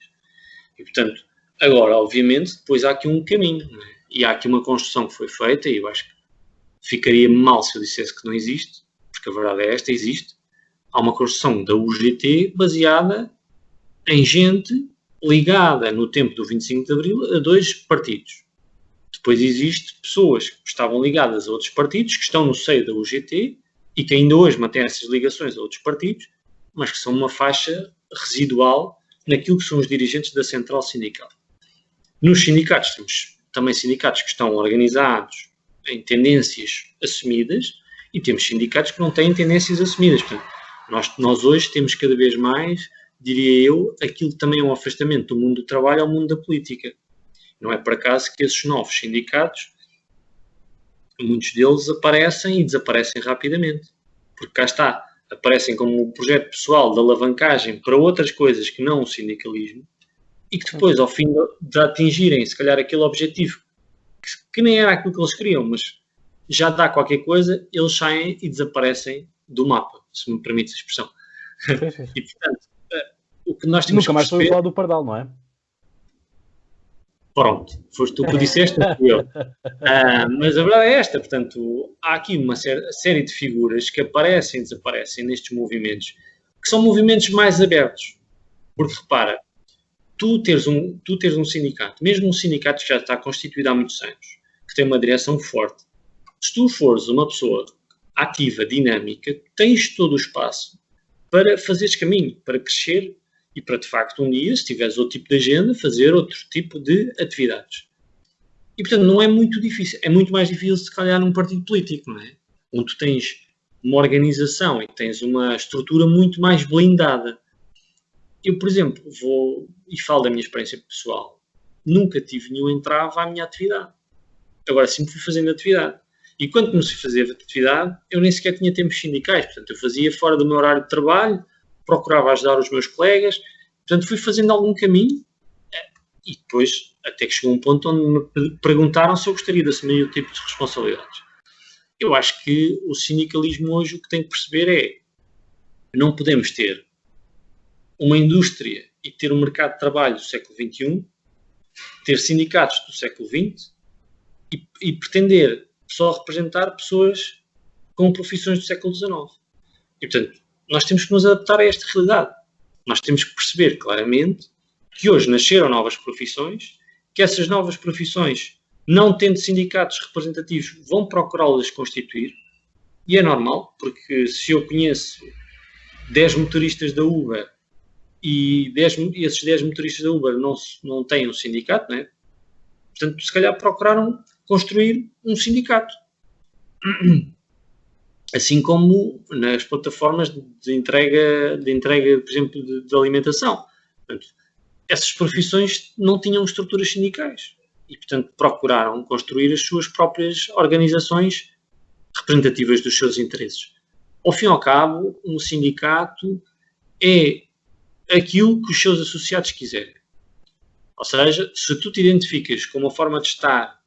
E, portanto, agora, obviamente, depois há aqui um caminho, não é? E há aqui uma construção que foi feita e eu acho que ficaria mal se eu dissesse que não existe, porque a verdade é esta, existe. Há uma construção da UGT baseada em gente ligada no tempo do 25 de Abril a dois partidos. Depois existe pessoas que estavam ligadas a outros partidos, que estão no seio da UGT e que ainda hoje mantêm essas ligações a outros partidos, mas que são uma faixa residual naquilo que são os dirigentes da central sindical. Nos sindicatos, temos também sindicatos que estão organizados em tendências assumidas e temos sindicatos que não têm tendências assumidas. Portanto, nós hoje temos cada vez mais, diria eu, aquilo que também é um afastamento do mundo do trabalho ao mundo da política. Não é por acaso que esses novos sindicatos, muitos deles aparecem e desaparecem rapidamente. Porque cá está, aparecem como um projeto pessoal de alavancagem para outras coisas que não o sindicalismo e que depois, ao fim de atingirem, se calhar, aquele objetivo que nem era aquilo que eles queriam, mas já dá qualquer coisa, eles saem e desaparecem do mapa, se me permite a expressão. Sim. E, portanto, o que nós temos nunca mais foi falar do Pardal, não é? Pronto, foste tu que o disseste, não fui eu. Mas a verdade é esta, portanto, há aqui uma série de figuras que aparecem e desaparecem nestes movimentos, que são movimentos mais abertos. Porque, repara, tu teres um sindicato, mesmo um sindicato que já está constituído há muitos anos, que tem uma direção forte, se tu fores uma pessoa ativa, dinâmica, tens todo o espaço para fazeres caminho, para crescer e para, de facto, um dia, se tiveres outro tipo de agenda, fazer outro tipo de atividades. E, portanto, não é muito difícil. É muito mais difícil, se calhar, num partido político, não é? Onde tu tens uma organização e tens uma estrutura muito mais blindada. Eu, por exemplo, falo da minha experiência pessoal, nunca tive nenhum entrave à minha atividade. Agora, sempre fui fazendo atividade. E quando comecei a fazer atividade, eu nem sequer tinha tempos sindicais. Portanto, eu fazia fora do meu horário de trabalho, procurava ajudar os meus colegas. Portanto, fui fazendo algum caminho e depois até que chegou um ponto onde me perguntaram se eu gostaria de assumir o tipo de responsabilidades. Eu acho que o sindicalismo hoje o que tem que perceber é não podemos ter uma indústria e ter um mercado de trabalho do século XXI, ter sindicatos do século XX e pretender só representar pessoas com profissões do século XIX. E, portanto, nós temos que nos adaptar a esta realidade. Nós temos que perceber claramente que hoje nasceram novas profissões, que essas novas profissões, não tendo sindicatos representativos, vão procurá-las constituir, e é normal, porque se eu conheço 10 motoristas da Uber e esses 10 motoristas da Uber não têm um sindicato, não é? Portanto, se calhar procuraram construir um sindicato. Assim como nas plataformas de entrega, por exemplo, de alimentação. Portanto, essas profissões não tinham estruturas sindicais e, portanto, procuraram construir as suas próprias organizações representativas dos seus interesses. Ao fim e ao cabo, um sindicato é aquilo que os seus associados quiserem. Ou seja, se tu te identificas com uma forma de estar,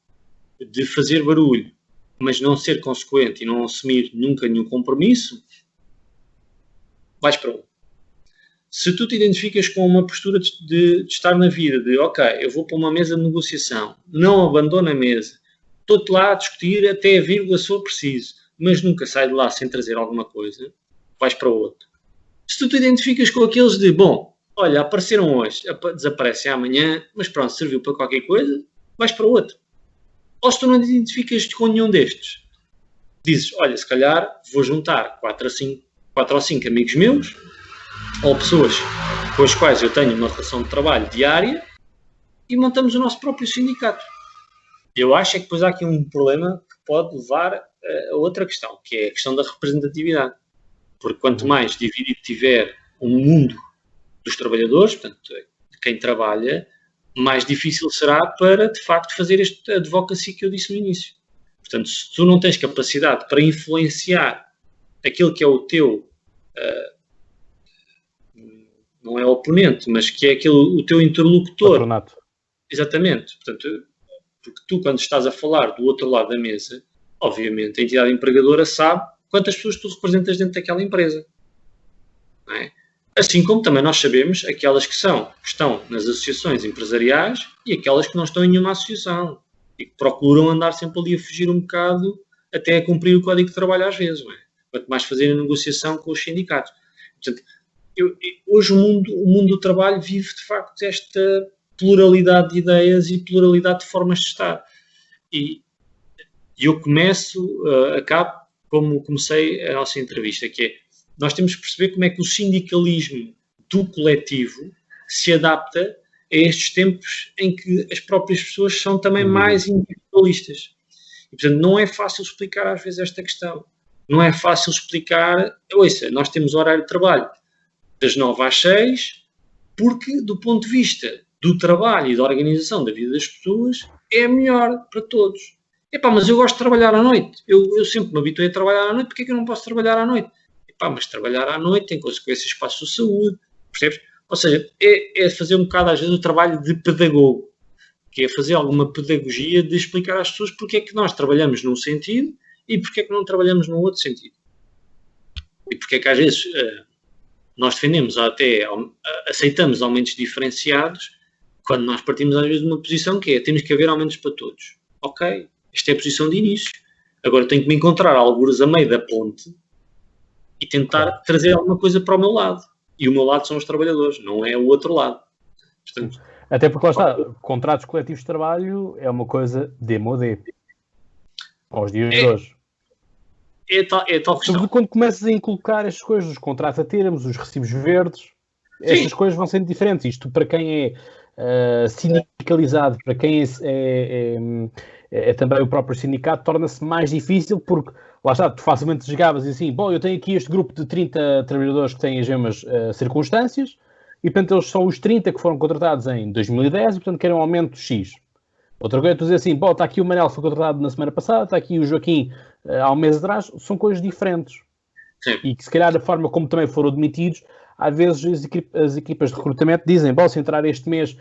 de fazer barulho, mas não ser consequente e não assumir nunca nenhum compromisso, vais para um. Se tu te identificas com uma postura de estar na vida, de ok, eu vou para uma mesa de negociação, não abandono a mesa, estou-te lá a discutir até a vírgula se for preciso, mas nunca saio de lá sem trazer alguma coisa, vais para outro. Se tu te identificas com aqueles de, bom, olha, apareceram hoje, desaparecem amanhã, mas pronto, serviu para qualquer coisa, vais para outro. Ou se tu não te identificas com nenhum destes, dizes, olha, se calhar vou juntar 4 ou 5 amigos meus, ou pessoas com as quais eu tenho uma relação de trabalho diária, e montamos o nosso próprio sindicato. Eu acho é que depois há aqui um problema que pode levar a outra questão, que é a questão da representatividade. Porque quanto mais dividido tiver o mundo dos trabalhadores, portanto, de quem trabalha, mais difícil será para, de facto, fazer este advocacy que eu disse no início. Portanto, se tu não tens capacidade para influenciar aquele que é o teu, não é oponente, mas que é o teu interlocutor. Patronato. Exatamente. Portanto, porque tu, quando estás a falar do outro lado da mesa, obviamente, a entidade empregadora sabe quantas pessoas tu representas dentro daquela empresa. Não é? Assim como também nós sabemos aquelas que estão nas associações empresariais e aquelas que não estão em nenhuma associação e que procuram andar sempre ali a fugir um bocado até a cumprir o Código de Trabalho às vezes. Não é? Quanto mais fazer a negociação com os sindicatos. Portanto, hoje o mundo do trabalho vive, de facto, esta pluralidade de ideias e pluralidade de formas de estar. E eu acabo como comecei a nossa entrevista, que é, nós temos que perceber como é que o sindicalismo do coletivo se adapta a estes tempos em que as próprias pessoas são também mais individualistas. E, portanto, não é fácil explicar às vezes esta questão. Não é fácil explicar, ouça, nós temos horário de trabalho das 9 às 6, porque do ponto de vista do trabalho e da organização da vida das pessoas, é melhor para todos. Epá, mas eu gosto de trabalhar à noite. Eu sempre me habituei a trabalhar à noite, porque é que eu não posso trabalhar à noite? Epá, mas trabalhar à noite tem consequências para a sua saúde, percebes? Ou seja, é fazer um bocado às vezes o trabalho de pedagogo, que é fazer alguma pedagogia de explicar às pessoas porque é que nós trabalhamos num sentido e porque é que não trabalhamos num outro sentido. E porque é que às vezes nós defendemos até, aceitamos aumentos diferenciados, quando nós partimos às vezes de uma posição que é, temos que haver aumentos para todos. Ok, esta é a posição de início. Agora tenho que me encontrar algures a meio da ponte e tentar trazer alguma coisa para o meu lado. E o meu lado são os trabalhadores, não é o outro lado. Portanto, até porque lá está, contratos coletivos de trabalho é uma coisa demodé aos dias de hoje. É tal questão. Sobretudo quando começas a inculcar estas coisas, os contratos a termos, os recibos verdes, estas coisas vão sendo diferentes. Isto para quem é sindicalizado, para quem é também o próprio sindicato, torna-se mais difícil porque, lá está, tu facilmente chegavas e assim, bom, eu tenho aqui este grupo de 30 trabalhadores que têm as mesmas circunstâncias e, portanto, eles são os 30 que foram contratados em 2010 e, portanto, querem um aumento de X. Outra coisa é tu dizer assim, bom, está aqui o Manel, foi contratado na semana passada, está aqui o Joaquim há um mês atrás, são coisas diferentes. Sim. E que, se calhar, da forma como também foram admitidos, às vezes as equipas de recrutamento dizem, bom, se entrar este mês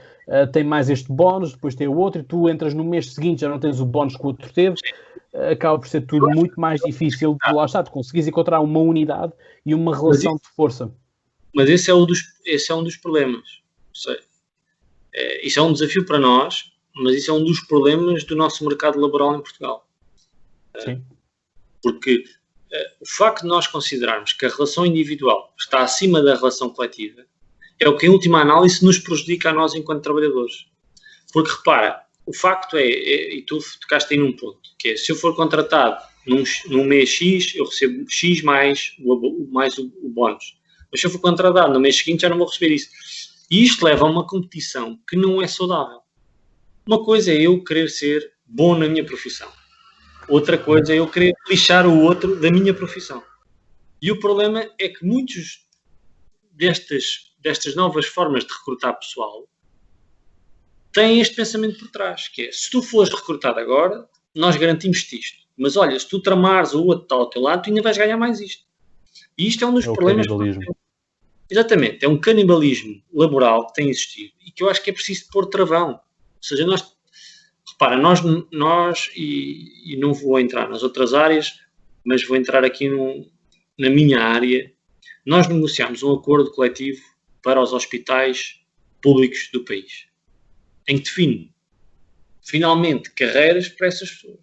tem mais este bónus, depois tem o outro, e tu entras no mês seguinte, já não tens o bónus que o outro teve, acaba por ser tudo muito mais difícil de lá está, de conseguires encontrar uma unidade e uma relação de força. Mas esse é um dos problemas. Isso é um desafio para nós, mas isso é um dos problemas do nosso mercado laboral em Portugal. Sim. Porque o facto de nós considerarmos que a relação individual está acima da relação coletiva é o que, em última análise, nos prejudica a nós enquanto trabalhadores. Porque, repara, o facto e tu tocaste aí num ponto, que é, se eu for contratado num mês X, eu recebo X mais o bónus. Mas se eu for contratado no mês seguinte, já não vou receber isso. E isto leva a uma competição que não é saudável. Uma coisa é eu querer ser bom na minha profissão. Outra coisa é eu querer lixar o outro da minha profissão. E o problema é que muitos destas novas formas de recrutar pessoal têm este pensamento por trás, que é, se tu fores recrutado agora, nós garantimos-te isto. Mas olha, se tu tramares o outro tal ao teu lado, tu ainda vais ganhar mais isto. E isto é um dos problemas. Exatamente, é um canibalismo laboral que tem existido e que eu acho que é preciso pôr travão. Ou seja, repara, nós e não vou entrar nas outras áreas, mas vou entrar aqui na minha área, nós negociámos um acordo coletivo para os hospitais públicos do país, em que define, finalmente, carreiras para essas pessoas.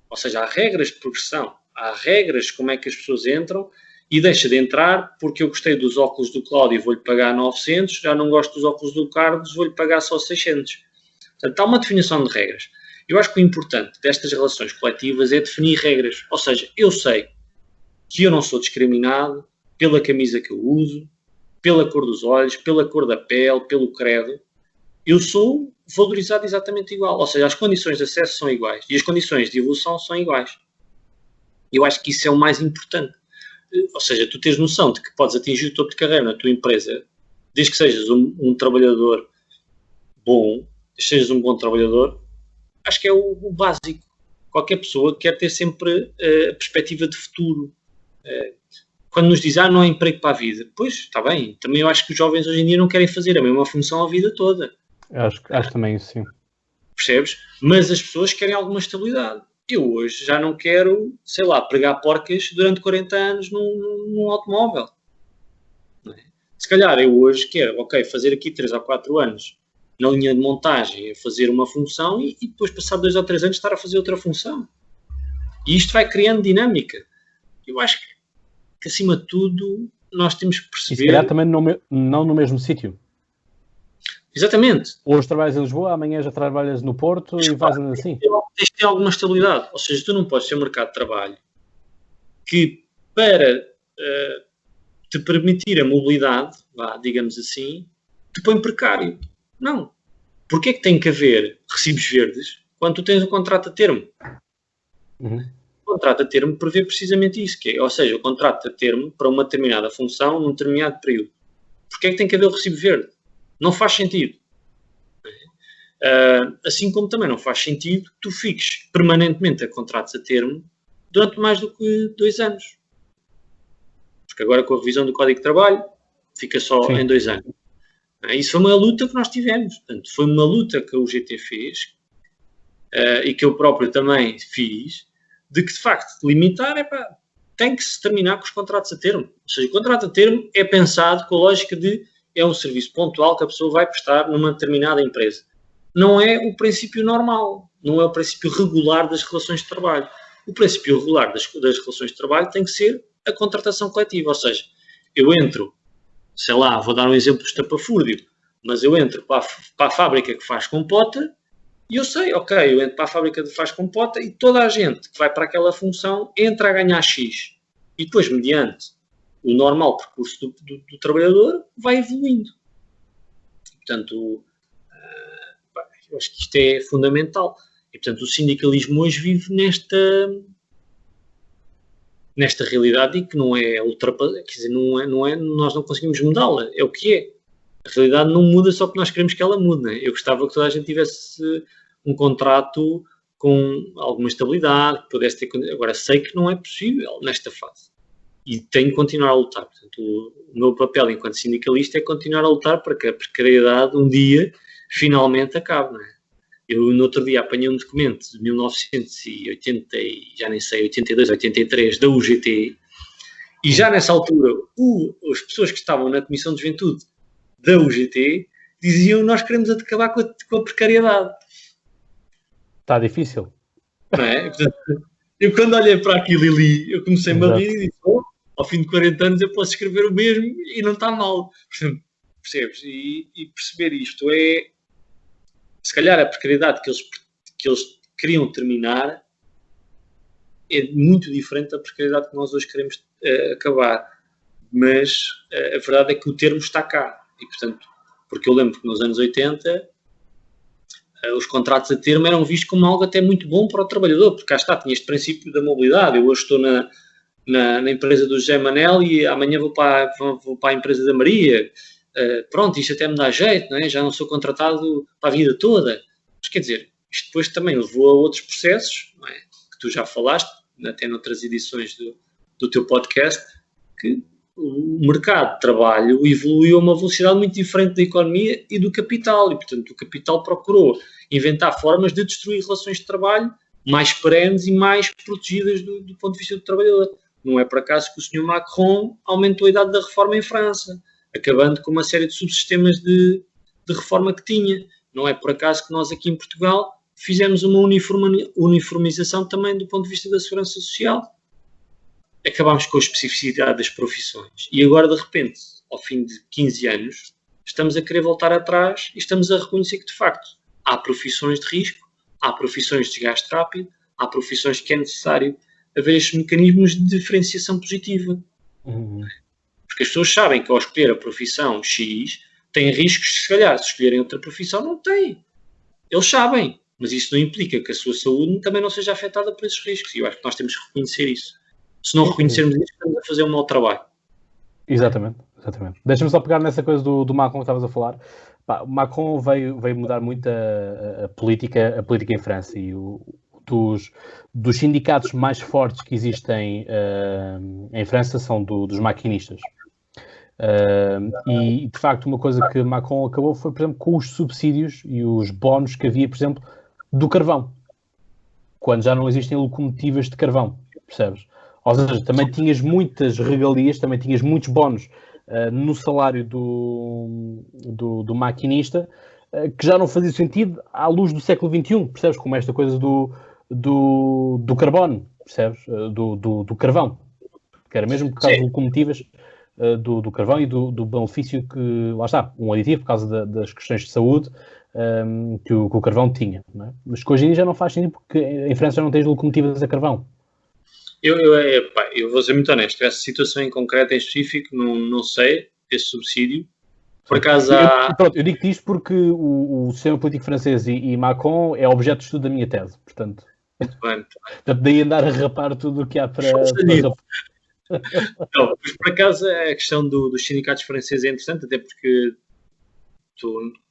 Ou seja, há regras de progressão, há regras de como é que as pessoas entram e deixa de entrar porque eu gostei dos óculos do Cláudio e vou-lhe pagar 900, já não gosto dos óculos do Carlos, vou-lhe pagar só 600. Portanto, há uma definição de regras. Eu acho que o importante destas relações coletivas é definir regras. Ou seja, eu sei que eu não sou discriminado pela camisa que eu uso, pela cor dos olhos, pela cor da pele, pelo credo. Eu sou valorizado exatamente igual. Ou seja, as condições de acesso são iguais e as condições de evolução são iguais. Eu acho que isso é o mais importante. Ou seja, tu tens noção de que podes atingir o topo de carreira na tua empresa, desde que sejas um trabalhador bom, sejas um bom trabalhador, acho que é o básico. Qualquer pessoa quer ter sempre a perspectiva de futuro. Quando nos dizem, não há emprego para a vida, pois, está bem, também eu acho que os jovens hoje em dia não querem fazer a mesma função a vida toda. Acho também isso, sim. Percebes? Mas as pessoas querem alguma estabilidade. Eu hoje já não quero, sei lá, pregar porcas durante 40 anos num automóvel. Não é? Se calhar eu hoje quero, fazer aqui 3 ou 4 anos na linha de montagem, a fazer uma função e depois, passar 2 ou 3 anos, estar a fazer outra função. E isto vai criando dinâmica. Eu acho que acima de tudo, nós temos que perceber... E se calhar também não no mesmo sítio. Exatamente. Hoje trabalhas em Lisboa, amanhã já trabalhas no Porto e vais assim. Tens de ter alguma estabilidade. Ou seja, tu não podes ter um mercado de trabalho que, para te permitir a mobilidade, digamos assim, te põe precário. Não. Porquê é que tem que haver recibos verdes quando tu tens um contrato a termo? Uhum. O contrato a termo prevê precisamente isso, ou seja, o contrato a termo para uma determinada função num determinado período. Porquê é que tem que haver o recibo verde? Não faz sentido. Assim como também não faz sentido que tu fiques permanentemente a contratos a termo durante mais do que 2 anos. Porque agora com a revisão do Código de Trabalho fica só Sim. em 2 anos. Isso foi uma luta que nós tivemos. Portanto, foi uma luta que a UGT fez e que eu próprio também fiz, de que de facto limitar tem que se terminar com os contratos a termo. Ou seja, o contrato a termo é pensado com a lógica de é um serviço pontual que a pessoa vai prestar numa determinada empresa. Não é o princípio normal, não é o princípio regular das relações de trabalho. O princípio regular das relações de trabalho tem que ser a contratação coletiva, ou seja, eu entro, sei lá, vou dar um exemplo estapafúrdio, mas eu entro para a fábrica que faz compota e eu sei, eu entro para a fábrica que faz compota e toda a gente que vai para aquela função entra a ganhar X. E depois, mediante o normal percurso do trabalhador, vai evoluindo. Portanto, eu acho que isto é fundamental. E, portanto, o sindicalismo hoje vive nesta realidade e que não é ultrapassada, quer dizer, nós não conseguimos mudá-la, é o que é. A realidade não muda só porque nós queremos que ela mude. Né? Eu gostava que toda a gente tivesse um contrato com alguma estabilidade, que pudesse ter... Agora, sei que não é possível nesta fase. e tenho que continuar a lutar. Portanto, o meu papel enquanto sindicalista é continuar a lutar para que a precariedade um dia finalmente acabe, não é? Eu, no outro dia, apanhei um documento de 1980, já nem sei, 82, 83, da UGT, e já nessa altura, as pessoas que estavam na Comissão de Juventude da UGT diziam: nós queremos acabar com a precariedade. Está difícil. Não é? Portanto, eu, quando olhei para aquilo e li, eu comecei-me a rir e disse: ao fim de 40 anos eu posso escrever o mesmo e não está mal. Portanto, percebes? E perceber isto é, se calhar, a precariedade que eles queriam terminar é muito diferente da precariedade que nós hoje queremos acabar. Mas a verdade é que o termo está cá. E, portanto, porque eu lembro que nos anos 80 os contratos a termo eram vistos como algo até muito bom para o trabalhador, porque cá está, tinha este princípio da mobilidade. Eu hoje estou na empresa do José Manel e amanhã vou para a empresa da Maria. Pronto, isto até me dá jeito, não é? Já não sou contratado para a vida toda. Mas quer dizer, isto depois também levou a outros processos, não é? Que tu já falaste, até noutras edições do teu podcast, que o mercado de trabalho evoluiu a uma velocidade muito diferente da economia e do capital. E, portanto, o capital procurou inventar formas de destruir relações de trabalho mais perenes e mais protegidas do ponto de vista do trabalhador. Não é por acaso que o Sr. Macron aumentou a idade da reforma em França, acabando com uma série de subsistemas de reforma que tinha. Não é por acaso que nós aqui em Portugal fizemos uma uniformização também do ponto de vista da segurança social. Acabámos com a especificidade das profissões. E agora, de repente, ao fim de 15 anos, estamos a querer voltar atrás e estamos a reconhecer que, de facto, há profissões de risco, há profissões de desgaste rápido, há profissões que é necessário haver estes mecanismos de diferenciação positiva. Porque as pessoas sabem que ao escolher a profissão X, têm riscos que, se calhar, se escolherem outra profissão, não têm. Eles sabem, mas isso não implica que a sua saúde também não seja afetada por esses riscos. E eu acho que nós temos que reconhecer isso. Se não reconhecermos isso, estamos a fazer um mau trabalho. Exatamente. Deixa-me só pegar nessa coisa do Macron que estavas a falar. O Macron veio mudar muito a política em França, e dos sindicatos mais fortes que existem em França são dos maquinistas. E, de facto, uma coisa que Macron acabou foi, por exemplo, com os subsídios e os bónus que havia, por exemplo, do carvão, quando já não existem locomotivas de carvão, percebes? Ou seja, também tinhas muitas regalias, também tinhas muitos bónus no salário do maquinista, que já não fazia sentido à luz do século XXI, percebes? Como esta coisa do carbono, percebes? Do carvão, que era mesmo por causa de locomotivas do carvão e do benefício que, lá está, um aditivo por causa das questões de saúde que o carvão tinha, não é? Mas que hoje em dia já não faz sentido, porque em França já não tens locomotivas a carvão. Eu vou ser muito honesto, essa situação em concreto, em específico, não sei, esse subsídio. Por acaso eu digo-te isto porque o sistema político francês e Macron é objeto de estudo da minha tese, portanto. Muito bem. Portanto, daí andar a rapar tudo o que há para Não, mas por acaso a questão dos sindicatos franceses é interessante, até porque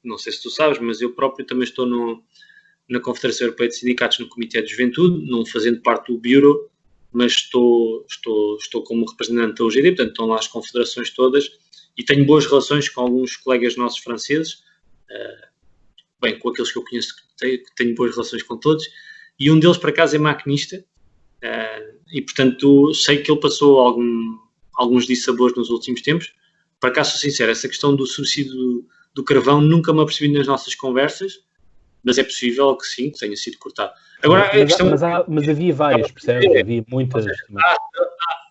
não sei se tu sabes, mas eu próprio também estou na Confederação Europeia de Sindicatos, no Comitê de Juventude, não fazendo parte do Bureau, mas estou como representante da UGT, portanto estão lá as confederações todas, e tenho boas relações com alguns colegas nossos franceses, bem, com aqueles que eu conheço, que tenho boas relações com todos, e um deles, por acaso, é maquinista, e, portanto, sei que ele passou alguns dissabores nos últimos tempos. Por acaso, sou sincero, essa questão do subsídio do carvão nunca me apercebi nas nossas conversas, mas é possível que sim, que tenha sido cortado. Agora, mas havia várias, percebes? Havia muitas.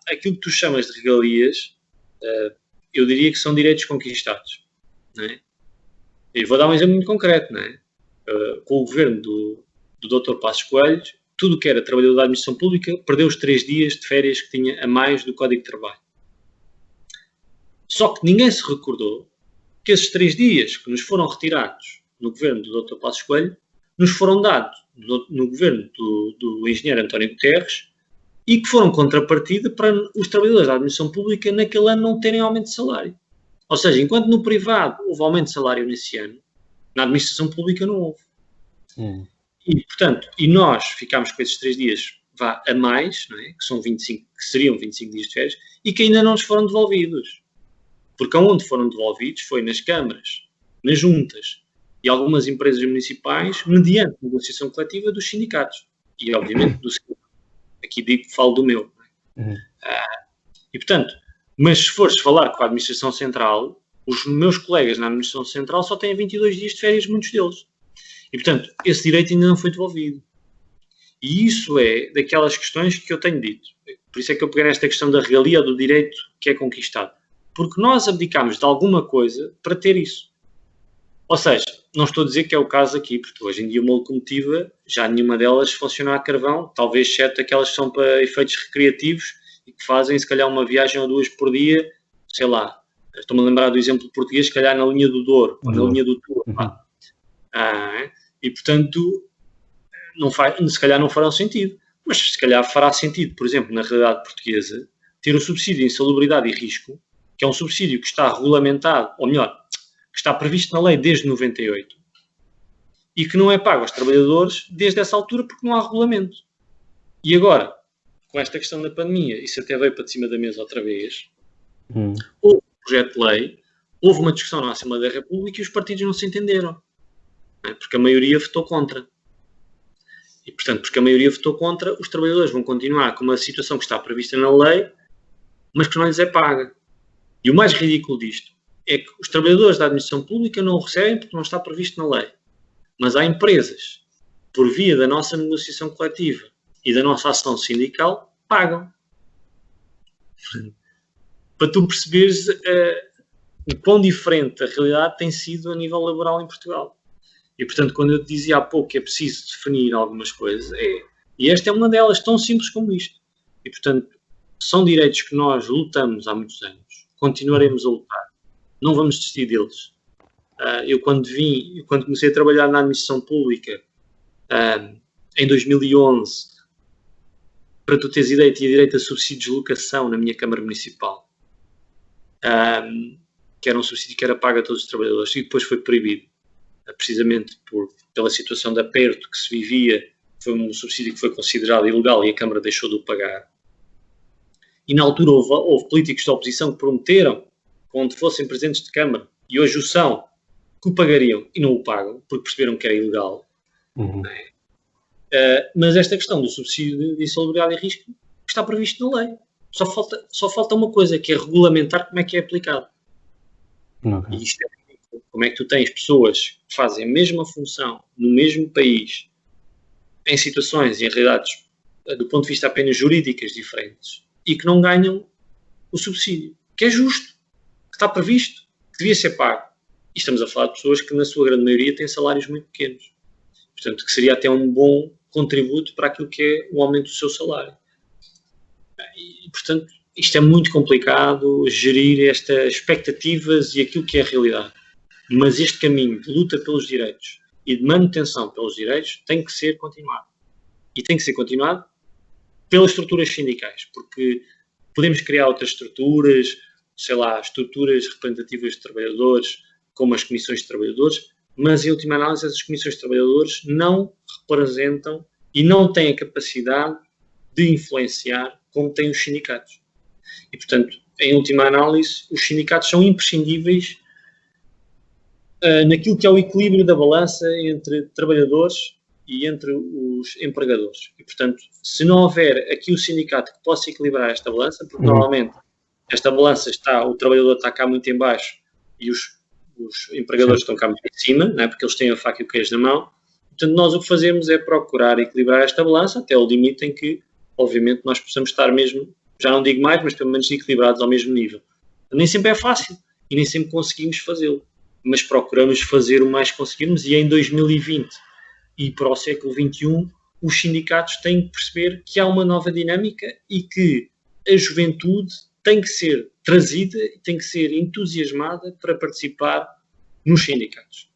Aquilo que tu chamas de regalias, eu diria que são direitos conquistados, não é? E vou dar um exemplo muito concreto, não é? Com o governo do Dr. Passos Coelho, tudo que era trabalhador da administração pública perdeu os 3 dias de férias que tinha a mais do Código de Trabalho. Só que ninguém se recordou que esses 3 dias que nos foram retirados no governo do Dr. Passos Coelho nos foram dados no governo do engenheiro António Guterres e que foram contrapartida para os trabalhadores da administração pública naquele ano não terem aumento de salário. Ou seja, enquanto no privado houve aumento de salário nesse ano, na administração pública não houve. E, portanto, nós ficámos com esses 3 dias vá a mais, não é? Que seriam 25 dias de férias, e que ainda não nos foram devolvidos. Porque onde foram devolvidos foi nas câmaras, nas juntas e algumas empresas municipais, mediante negociação coletiva dos sindicatos. E, obviamente, do sindicato. Aqui falo do meu. E, portanto, mas se fores falar com a Administração Central, os meus colegas na Administração Central só têm 22 dias de férias, muitos deles. E, portanto, esse direito ainda não foi devolvido. E isso é daquelas questões que eu tenho dito. Por isso é que eu peguei nesta questão da regalia do direito que é conquistado. Porque nós abdicamos de alguma coisa para ter isso. Ou seja, não estou a dizer que é o caso aqui, porque hoje em dia uma locomotiva, já nenhuma delas funciona a carvão, talvez exceto aquelas que são para efeitos recreativos e que fazem, se calhar, uma viagem ou duas por dia, sei lá. Estou-me a lembrar do exemplo português, se calhar na linha do Douro, ou na linha do Douro. E, portanto, se calhar não fará sentido. Mas se calhar fará sentido, por exemplo, na realidade portuguesa, ter o subsídio de insalubridade e risco, que é um subsídio que está regulamentado, ou melhor, que está previsto na lei desde 98 e que não é pago aos trabalhadores desde essa altura porque não há regulamento. E agora, com esta questão da pandemia, isso até veio para cima da mesa outra vez, houve um projeto de lei, houve uma discussão na Assembleia da República e os partidos não se entenderam, porque a maioria votou contra. E, portanto, porque a maioria votou contra, os trabalhadores vão continuar com uma situação que está prevista na lei, mas que não lhes é paga. E o mais ridículo disto é que os trabalhadores da administração pública não o recebem porque não está previsto na lei. Mas há empresas, por via da nossa negociação coletiva e da nossa ação sindical, pagam. Para tu perceberes o quão diferente a realidade tem sido a nível laboral em Portugal. E, portanto, quando eu te dizia há pouco que é preciso definir algumas coisas, e esta é uma delas, tão simples como isto. E, portanto, são direitos que nós lutamos há muitos anos, continuaremos a lutar, não vamos desistir deles. Eu quando comecei a trabalhar na administração pública, em 2011, para tu teres ideia, tinha direito a subsídio de locação na minha Câmara Municipal, que era um subsídio que era pago a todos os trabalhadores, e depois foi proibido, precisamente pela situação de aperto que se vivia. Foi um subsídio que foi considerado ilegal e a Câmara deixou de o pagar. E na altura houve políticos da oposição que prometeram, quando fossem presidentes de Câmara, e hoje o são, que o pagariam e não o pagam, porque perceberam que era ilegal. Mas esta questão do subsídio de insalubridade e risco está previsto na lei. Só falta uma coisa, que é regulamentar como é que é aplicado. Okay. E isto é como é que tu tens pessoas que fazem a mesma função no mesmo país, em situações e em realidades, do ponto de vista apenas jurídicas diferentes, e que não ganham o subsídio, que é justo, que está previsto, que devia ser pago. E estamos a falar de pessoas que, na sua grande maioria, têm salários muito pequenos. Portanto, que seria até um bom contributo para aquilo que é o aumento do seu salário. E, portanto, isto é muito complicado, gerir estas expectativas e aquilo que é a realidade. Mas este caminho de luta pelos direitos e de manutenção pelos direitos tem que ser continuado. E tem que ser continuado pelas estruturas sindicais, porque podemos criar outras estruturas, sei lá, estruturas representativas de trabalhadores, como as comissões de trabalhadores, mas, em última análise, essas comissões de trabalhadores não representam e não têm a capacidade de influenciar como têm os sindicatos. E, portanto, em última análise, os sindicatos são imprescindíveis naquilo que é o equilíbrio da balança entre trabalhadores e entre os empregadores. E, portanto, se não houver aqui o sindicato que possa equilibrar esta balança, porque normalmente esta balança o trabalhador está cá muito em baixo e os empregadores estão cá muito em cima, não é? Porque eles têm a faca e o queijo na mão. Portanto, nós o que fazemos é procurar equilibrar esta balança até o limite em que, obviamente, nós possamos estar mesmo, já não digo mais, mas pelo menos equilibrados ao mesmo nível. Nem sempre é fácil e nem sempre conseguimos fazê-lo, mas procuramos fazer o mais que conseguirmos, e em 2020 e para o século XXI, os sindicatos têm que perceber que há uma nova dinâmica e que a juventude tem que ser trazida e tem que ser entusiasmada para participar nos sindicatos.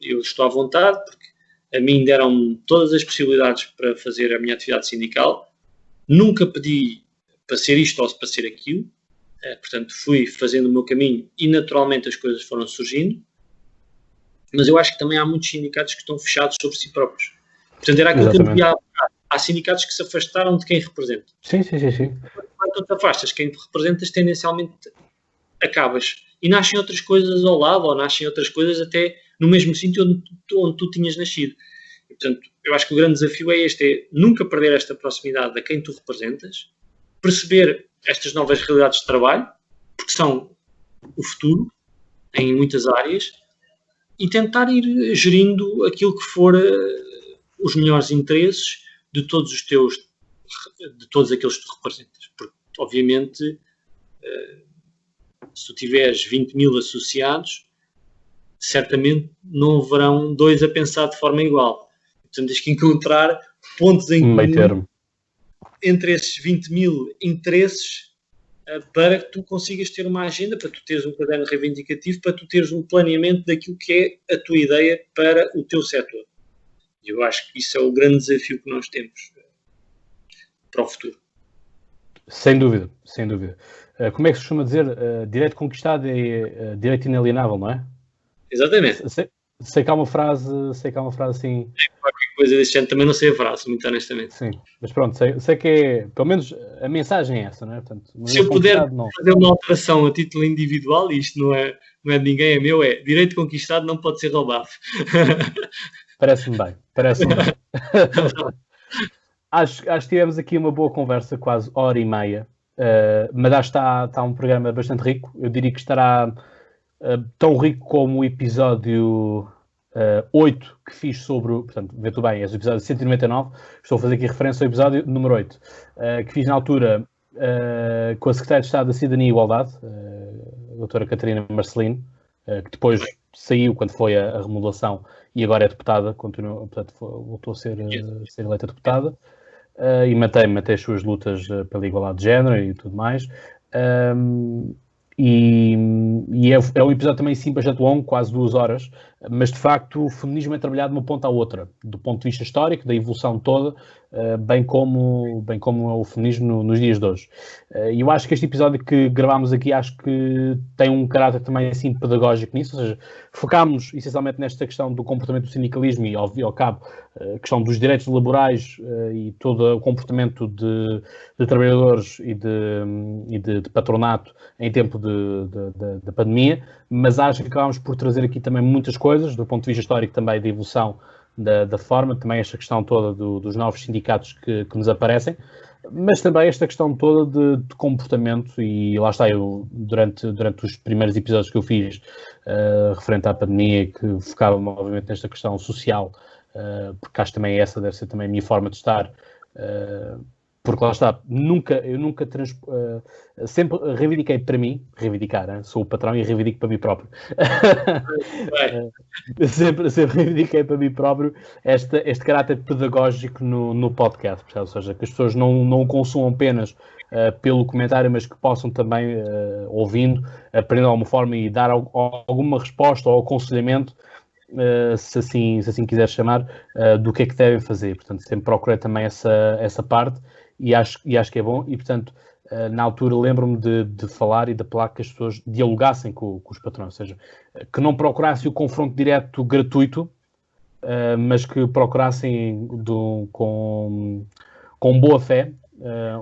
Eu estou à vontade, porque a mim deram-me todas as possibilidades para fazer a minha atividade sindical. Nunca pedi para ser isto ou para ser aquilo. Portanto, fui fazendo o meu caminho e, naturalmente, as coisas foram surgindo. Mas eu acho que também há muitos sindicatos que estão fechados sobre si próprios. Portanto, era aquilo que eu dizia há bocado. há sindicatos que se afastaram de quem representa. Sim. Quando tu te afastas quem representas, tendencialmente acabas. E nascem outras coisas ao lado, ou nascem outras coisas até no mesmo sítio onde tu tinhas nascido. E, portanto, eu acho que o grande desafio é este, é nunca perder esta proximidade a quem tu representas, perceber estas novas realidades de trabalho, porque são o futuro, em muitas áreas, e tentar ir gerindo aquilo que for os melhores interesses de todos os teus, de todos aqueles que tu representas. Porque, obviamente, se tu tiveres 20 mil associados, certamente não haverão 2 a pensar de forma igual. Portanto, tens que encontrar pontos em comum entre esses 20 mil interesses para que tu consigas ter uma agenda, para tu teres um caderno reivindicativo, para tu teres um planeamento daquilo que é a tua ideia para o teu setor. E eu acho que isso é o grande desafio que nós temos para o futuro. Sem dúvida. Como é que se costuma dizer? Direito conquistado é direito inalienável, não é? Exatamente. Sei que há uma frase assim... Qualquer coisa desse género, também não sei a frase, muito honestamente. Sim, mas pronto, sei que é... Pelo menos a mensagem é essa, não é? Portanto, se eu puder fazer uma alteração a título individual, e isto não é de ninguém, é meu, é direito conquistado não pode ser roubado. Parece-me bem. Acho que tivemos aqui uma boa conversa, quase hora e meia, mas acho que está um programa bastante rico. Eu diria que estará tão rico como o episódio 8 que fiz sobre, portanto, vê tu bem, é o episódio 199, estou a fazer aqui referência ao episódio número 8, que fiz na altura com a Secretária de Estado da Cidadania e Igualdade, a doutora Catarina Marcelino, que depois saiu quando foi a remodelação e agora é deputada, portanto, voltou a ser eleita deputada, e mantém as suas lutas pela igualdade de género e tudo mais. E é um episódio também sim bastante longo, quase 2 horas, mas de facto o feminismo é trabalhado de uma ponta à outra, do ponto de vista histórico, da evolução toda, bem como é o feminismo nos dias de hoje. E eu acho que este episódio que gravámos aqui, acho que tem um caráter também assim pedagógico nisso, ou seja, focámos essencialmente nesta questão do comportamento do sindicalismo e ao cabo a questão dos direitos laborais e todo o comportamento de trabalhadores e de patronato em tempo da pandemia, mas acho que acabámos por trazer aqui também muitas coisas, do ponto de vista histórico também da evolução da forma, também esta questão toda dos novos sindicatos que nos aparecem, mas também esta questão toda de comportamento, e lá está, eu durante os primeiros episódios que eu fiz referente à pandemia, que focava obviamente nesta questão social, porque acho que também essa deve ser também a minha forma de estar, porque lá está, eu nunca sempre reivindiquei para mim, sou o patrão e reivindico para mim próprio. sempre reivindiquei para mim próprio este caráter pedagógico no podcast, ou seja, que as pessoas não o consumam apenas pelo comentário, mas que possam também, ouvindo, aprender de alguma forma e dar alguma resposta ou aconselhamento, se assim quiser chamar, do que é que devem fazer. Portanto, sempre procurei também essa parte e acho que é bom. E, portanto, na altura lembro-me de falar e de apelar que as pessoas dialogassem com os patrões, ou seja, que não procurassem o confronto direto gratuito, mas que procurassem com boa fé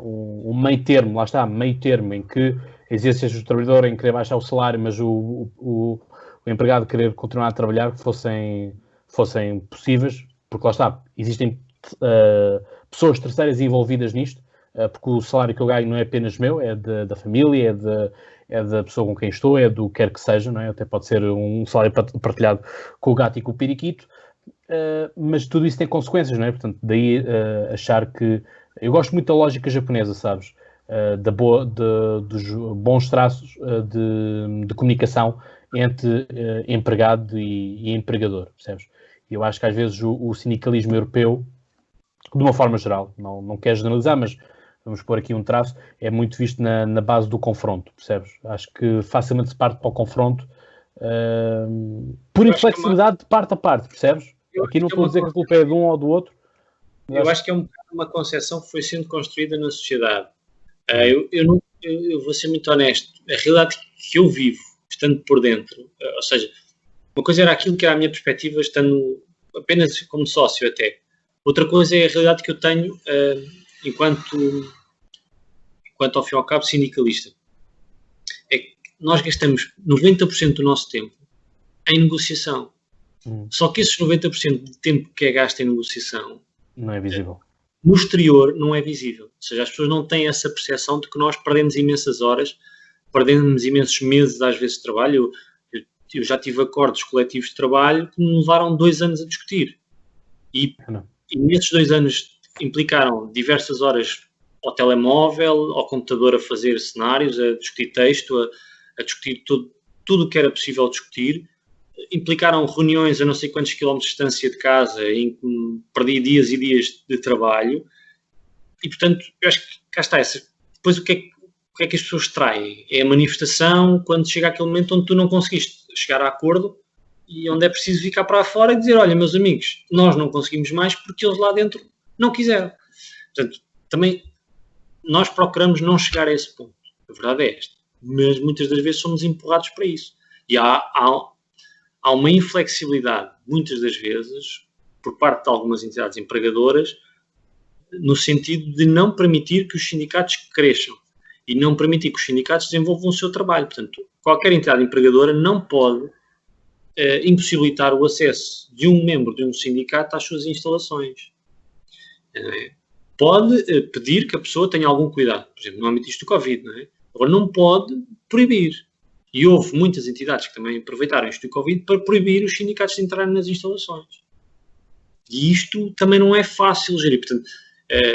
um meio termo, lá está, meio termo, em que exercesse o trabalhador em querer baixar o salário, mas o empregado querer continuar a trabalhar, que fossem possíveis, porque lá está, existem pessoas terceiras envolvidas nisto, porque o salário que eu ganho não é apenas meu, é da família, é da pessoa com quem estou, é do que quer que seja, não é? Até pode ser um salário partilhado com o gato e com o periquito, mas tudo isso tem consequências, não é? Portanto, daí achar que... Eu gosto muito da lógica japonesa, sabes? Dos bons traços de comunicação entre empregado e empregador, percebes? Eu acho que às vezes o sindicalismo europeu, de uma forma geral, não quero generalizar, mas vamos pôr aqui um traço, é muito visto na base do confronto, percebes? Acho que facilmente se parte para o confronto por inflexibilidade de parte a parte, percebes? Aqui não estou a dizer que a culpa é de um ou do outro. Eu acho que é uma concepção que foi sendo construída na sociedade. Eu vou ser muito honesto. A realidade que eu vivo, estando por dentro, ou seja, uma coisa era aquilo que era a minha perspectiva, estando apenas como sócio até. Outra coisa é a realidade que eu tenho enquanto ao fim e ao cabo sindicalista. É que nós gastamos 90% do nosso tempo em negociação. Só que esses 90% de tempo que é gasto em negociação não é visível. No exterior não é visível. Ou seja, as pessoas não têm essa percepção de que nós perdemos imensas horas, perdemos imensos meses às vezes de trabalho. Eu já tive acordos coletivos de trabalho que me levaram 2 anos a discutir. E nesses 2 anos implicaram diversas horas ao telemóvel, ao computador a fazer cenários, a discutir texto, a discutir tudo o que era possível discutir. Implicaram reuniões a não sei quantos quilómetros de distância de casa, em que perdi dias e dias de trabalho. E, portanto, eu acho que cá está. Depois, o que é que as pessoas traem? É a manifestação quando chega aquele momento onde tu não conseguiste chegar a acordo e onde é preciso ficar para fora e dizer, olha, meus amigos, nós não conseguimos mais porque eles lá dentro não quiseram. Portanto, também nós procuramos não chegar a esse ponto. A verdade é esta. Mas muitas das vezes somos empurrados para isso. E há uma inflexibilidade, muitas das vezes, por parte de algumas entidades empregadoras, no sentido de não permitir que os sindicatos cresçam e não permitir que os sindicatos desenvolvam o seu trabalho. Portanto, qualquer entidade empregadora não pode impossibilitar o acesso de um membro de um sindicato às suas instalações. Pode pedir que a pessoa tenha algum cuidado, por exemplo, no âmbito disto do Covid, não é? Agora, não pode proibir. E houve muitas entidades que também aproveitaram isto do Covid para proibir os sindicatos de entrarem nas instalações. E isto também não é fácil gerir. Portanto,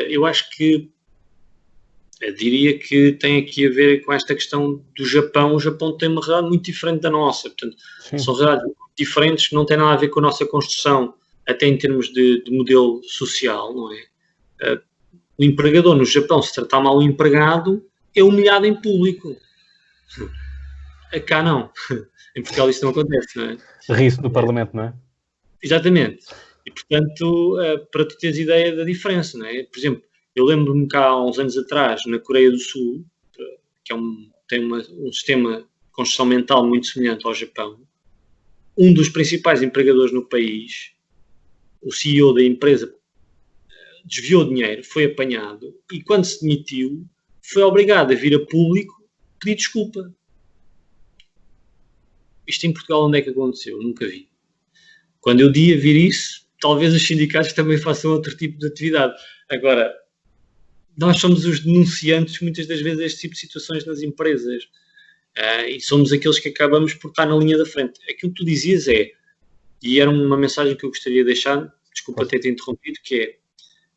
eu acho que diria que tem aqui a ver com esta questão do Japão. O Japão tem uma realidade muito diferente da nossa. Portanto, são realidades muito diferentes que não têm nada a ver com a nossa construção, até em termos de modelo social, não é? O empregador no Japão, se tratar mal o empregado, é humilhado em público. Cá não. Em Portugal isto não acontece, não é? Ri-se no Parlamento, não é? Exatamente. E, portanto, para tu teres ideia da diferença, não é? Por exemplo, eu lembro-me cá há uns anos atrás, na Coreia do Sul, que tem um sistema de construção mental muito semelhante ao Japão, um dos principais empregadores no país, o CEO da empresa, desviou dinheiro, foi apanhado e, quando se demitiu, foi obrigado a vir a público pedir desculpa. Isto em Portugal onde é que aconteceu? Nunca vi. Quando eu dia vir isso, talvez os sindicatos também façam outro tipo de atividade. Agora, nós somos os denunciantes muitas das vezes deste tipo de situações nas empresas. E somos aqueles que acabamos por estar na linha da frente. Aquilo que tu dizias e era uma mensagem que eu gostaria de deixar, desculpa ter-te interrompido, que é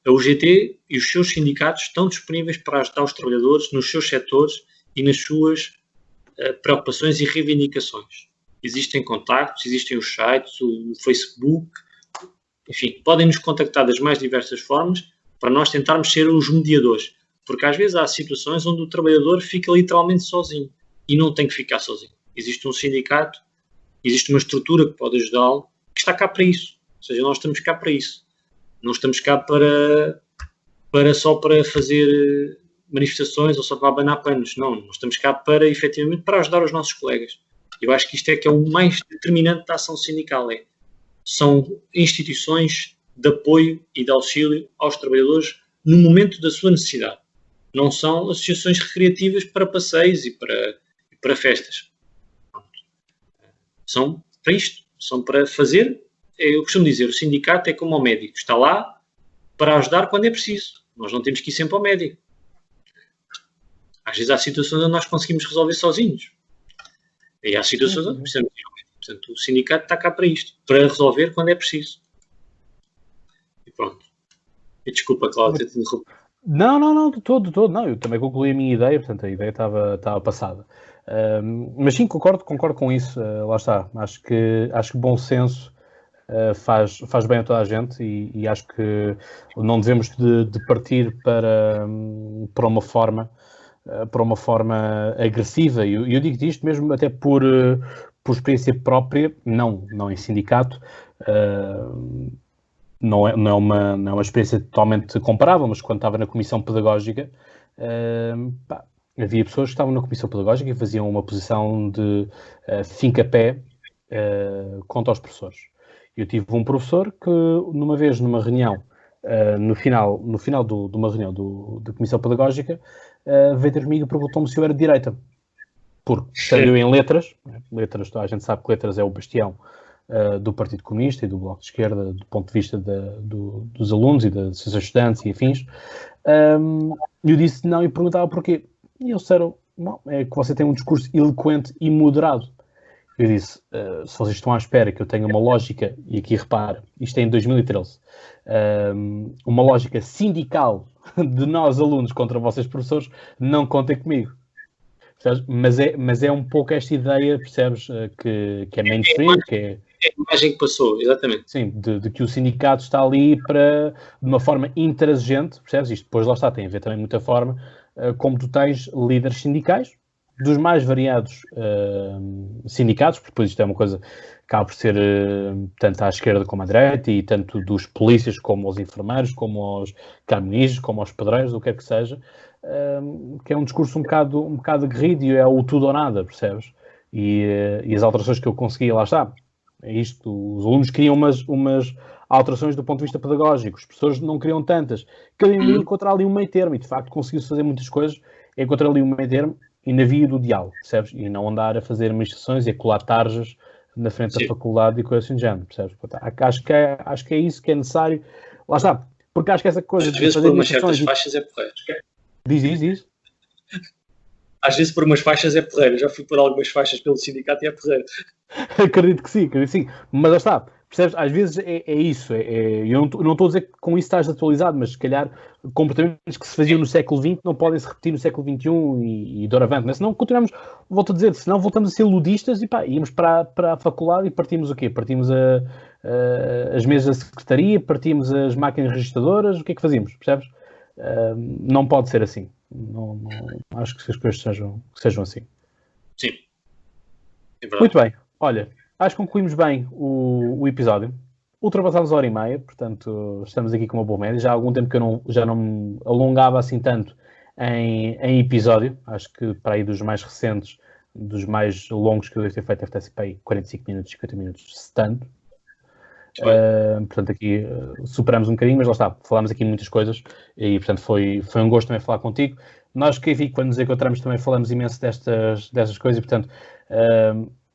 a UGT e os seus sindicatos estão disponíveis para ajudar os trabalhadores nos seus setores e nas suas preocupações e reivindicações. Existem contactos, existem os sites, o Facebook, enfim, podem nos contactar das mais diversas formas para nós tentarmos ser os mediadores, porque às vezes há situações onde o trabalhador fica literalmente sozinho e não tem que ficar sozinho. Existe um sindicato, existe uma estrutura que pode ajudá-lo, que está cá para isso. Ou seja, nós estamos cá para isso. Não estamos cá só para fazer manifestações ou só para abanar panos. Não, nós estamos cá efetivamente para ajudar os nossos colegas. Eu acho que isto é que é o mais determinante da ação sindical. São instituições de apoio e de auxílio aos trabalhadores no momento da sua necessidade. Não são associações recreativas para passeios e para festas. São para isto. São para fazer. Eu costumo dizer, o sindicato é como o médico. Está lá para ajudar quando é preciso. Nós não temos que ir sempre ao médico. Às vezes há situações onde nós conseguimos resolver sozinhos. E há situações onde precisamos ir ao médico. Portanto, o sindicato está cá para isto. Para resolver quando é preciso. E pronto. E desculpa, Cláudia, ter-te interrompido. Não, de todo. Não, eu também concluí a minha ideia, portanto, a ideia estava passada. Mas sim, concordo com isso. Lá está. Acho que bom senso faz bem a toda a gente e acho que não devemos de partir para uma forma agressiva. E eu digo isto mesmo até por experiência própria, não em sindicato. Não é uma experiência totalmente comparável, mas quando estava na comissão pedagógica, havia pessoas que estavam na comissão pedagógica e faziam uma posição de finca-pé contra os professores. Eu tive um professor que, numa reunião, no final de uma reunião da Comissão Pedagógica, veio ter comigo e perguntou-me se eu era de direita. Porque, estando eu em letras, toda a gente sabe que letras é o bastião do Partido Comunista e do Bloco de Esquerda, do ponto de vista dos alunos e das associações estudantes e afins, eu disse não e perguntava porquê. E eles disseram, não, é que você tem um discurso eloquente e moderado. Eu disse, se vocês estão à espera que eu tenha uma lógica, e aqui repara, isto é em 2013, uma lógica sindical de nós alunos contra vocês professores, não contem comigo. Mas é um pouco esta ideia, percebes, que é mainstream, que é... É a imagem que passou, exatamente. Sim, de que o sindicato está ali de uma forma intransigente, percebes? Isto depois lá está, tem a ver também muita forma, como tu tens líderes sindicais, dos mais variados sindicatos, porque depois isto é uma coisa que acaba por ser tanto à esquerda como à direita, e tanto dos polícias como aos enfermeiros, como aos camionistas, como aos pedreiros, o que é que seja, que é um discurso um bocado aguerrido e é o tudo ou nada, percebes? E as alterações que eu consegui, lá está, é isto, os alunos queriam umas alterações do ponto de vista pedagógico, os professores não queriam tantas, queriam encontrar ali um meio termo, e de facto conseguiu-se fazer muitas coisas, encontrar ali um meio termo, e na via do diálogo, percebes? E não andar a fazer administrações e a colar tarjas na frente da faculdade e coisa assim de género, percebes? Acho que é isso que é necessário. Lá está, porque acho que essa coisa... Às vezes por umas certas faixas é porreiro. Diz. Às vezes por umas faixas é porreiro. Já fui por algumas faixas pelo sindicato e é porreiro. Acredito que sim. Mas lá está, percebes? Às vezes é isso. Eu não estou a dizer que com isso estás atualizado, mas se calhar comportamentos que se faziam no século XX não podem se repetir no século XXI e doravante. Mas senão continuamos, volto a dizer, senão voltamos a ser ludistas e íamos para a faculdade e partimos o quê? Partimos as mesas da secretaria, partimos as máquinas registradoras, o que é que fazíamos? Percebes? Não pode ser assim. Não acho que as coisas sejam assim. Sim. É verdade. Muito bem. Olha, acho que concluímos bem o episódio. Ultrapassámos a 1h30, portanto, estamos aqui com uma boa média. Já há algum tempo que eu já não me alongava assim tanto em episódio. Acho que para aí dos mais recentes, dos mais longos que eu devo ter feito, deve ter sido para aí 45 minutos, 50 minutos, se tanto. Portanto, aqui superamos um bocadinho, mas lá está, falámos aqui muitas coisas e, portanto, foi um gosto também falar contigo. Nós que vi, quando nos encontramos, também falamos imenso destas coisas e, portanto,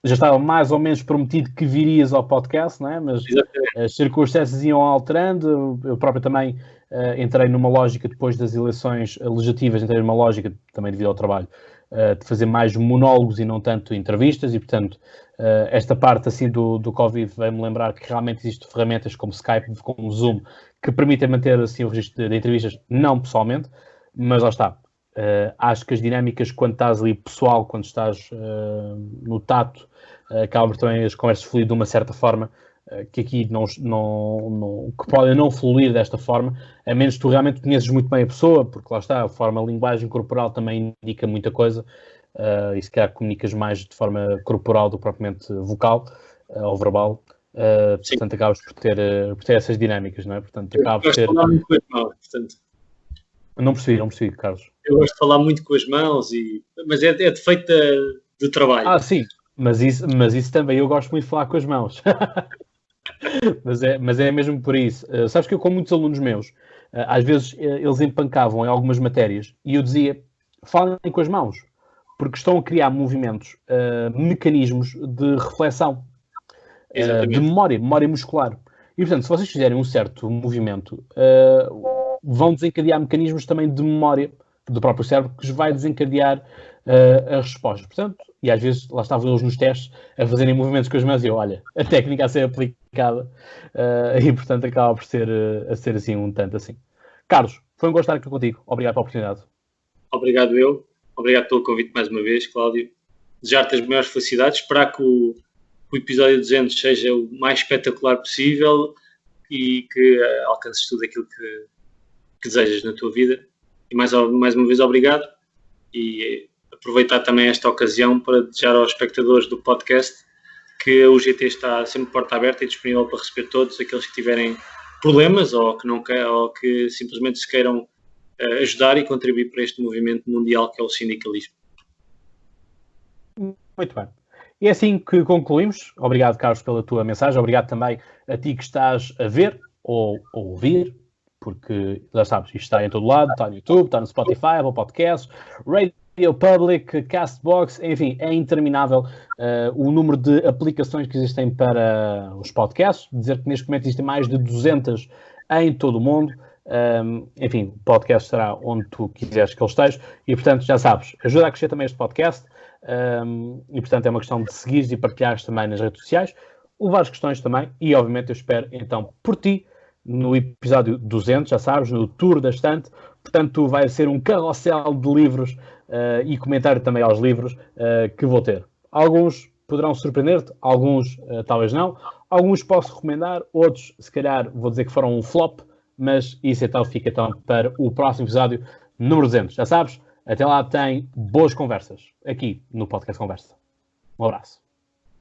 já estava mais ou menos prometido que virias ao podcast, não é? Mas as circunstâncias iam alterando. Eu próprio também entrei numa lógica, depois das eleições legislativas, entrei numa lógica, também devido ao trabalho, de fazer mais monólogos e não tanto entrevistas, e portanto esta parte assim do Covid veio-me lembrar que realmente existem ferramentas como Skype, como Zoom, que permitem manter assim o registro de entrevistas, não pessoalmente, mas lá está. Acho que as dinâmicas, quando estás ali pessoal, quando estás no tato, acabam também as conversas fluir de uma certa forma, que aqui que podem não fluir desta forma, a menos que tu realmente conheces muito bem a pessoa, porque lá está, a linguagem corporal também indica muita coisa, e se calhar comunicas mais de forma corporal do que propriamente vocal ou verbal, portanto acabas por ter essas dinâmicas, não é? Portanto, acabas por ter... falar muito com as mãos, portanto... Não percebi, Carlos. Eu gosto de falar muito com as mãos, mas é defeito de trabalho. Sim, mas isso também, eu gosto muito de falar com as mãos. mas é mesmo por isso. Sabes que eu, com muitos alunos meus, às vezes eles empancavam em algumas matérias e eu dizia, falem com as mãos, porque estão a criar movimentos, mecanismos de reflexão, de memória muscular. E, portanto, se vocês fizerem um certo movimento, vão desencadear mecanismos também de memória do próprio cérebro, que vai desencadear as respostas. Portanto, e às vezes lá estavam eles nos testes a fazerem movimentos com as mãos e eu, olha, a técnica a ser aplicada e, portanto, acaba por ser assim um tanto assim. Carlos, foi um gosto estar aqui contigo. Obrigado pela oportunidade. Obrigado eu. Obrigado pelo convite mais uma vez, Cláudio. Desejar-te as maiores felicidades. Esperar que o episódio 200 seja o mais espetacular possível e que alcances tudo aquilo que desejas na tua vida. E mais uma vez, obrigado. E aproveitar também esta ocasião para desejar aos espectadores do podcast que a UGT está sempre porta aberta e disponível para receber todos aqueles que tiverem problemas ou que simplesmente se queiram ajudar e contribuir para este movimento mundial que é o sindicalismo. Muito bem. E é assim que concluímos. Obrigado, Carlos, pela tua mensagem. Obrigado também a ti que estás a ver ou a ouvir porque, já sabes, isto está em todo lado, está no YouTube, está no Spotify, Apple Podcasts, Radio Public, Castbox, enfim, é interminável o número de aplicações que existem para os podcasts. Dizer que neste momento existem mais de 200 em todo o mundo. Enfim, o podcast será onde tu quiseres que ele esteja e, portanto, já sabes, ajuda a crescer também este podcast e, portanto, é uma questão de seguires e partilhares também nas redes sociais, levar as questões também e, obviamente, eu espero, então, por ti, no episódio 200, já sabes, no Tour da Estante. Portanto, vai ser um carrossel de livros e comentário também aos livros que vou ter. Alguns poderão surpreender-te, alguns talvez não. Alguns posso recomendar, outros, se calhar, vou dizer que foram um flop, mas isso então fica então para o próximo episódio número 200. Já sabes, até lá tem boas conversas aqui no Podcast Conversa. Um abraço.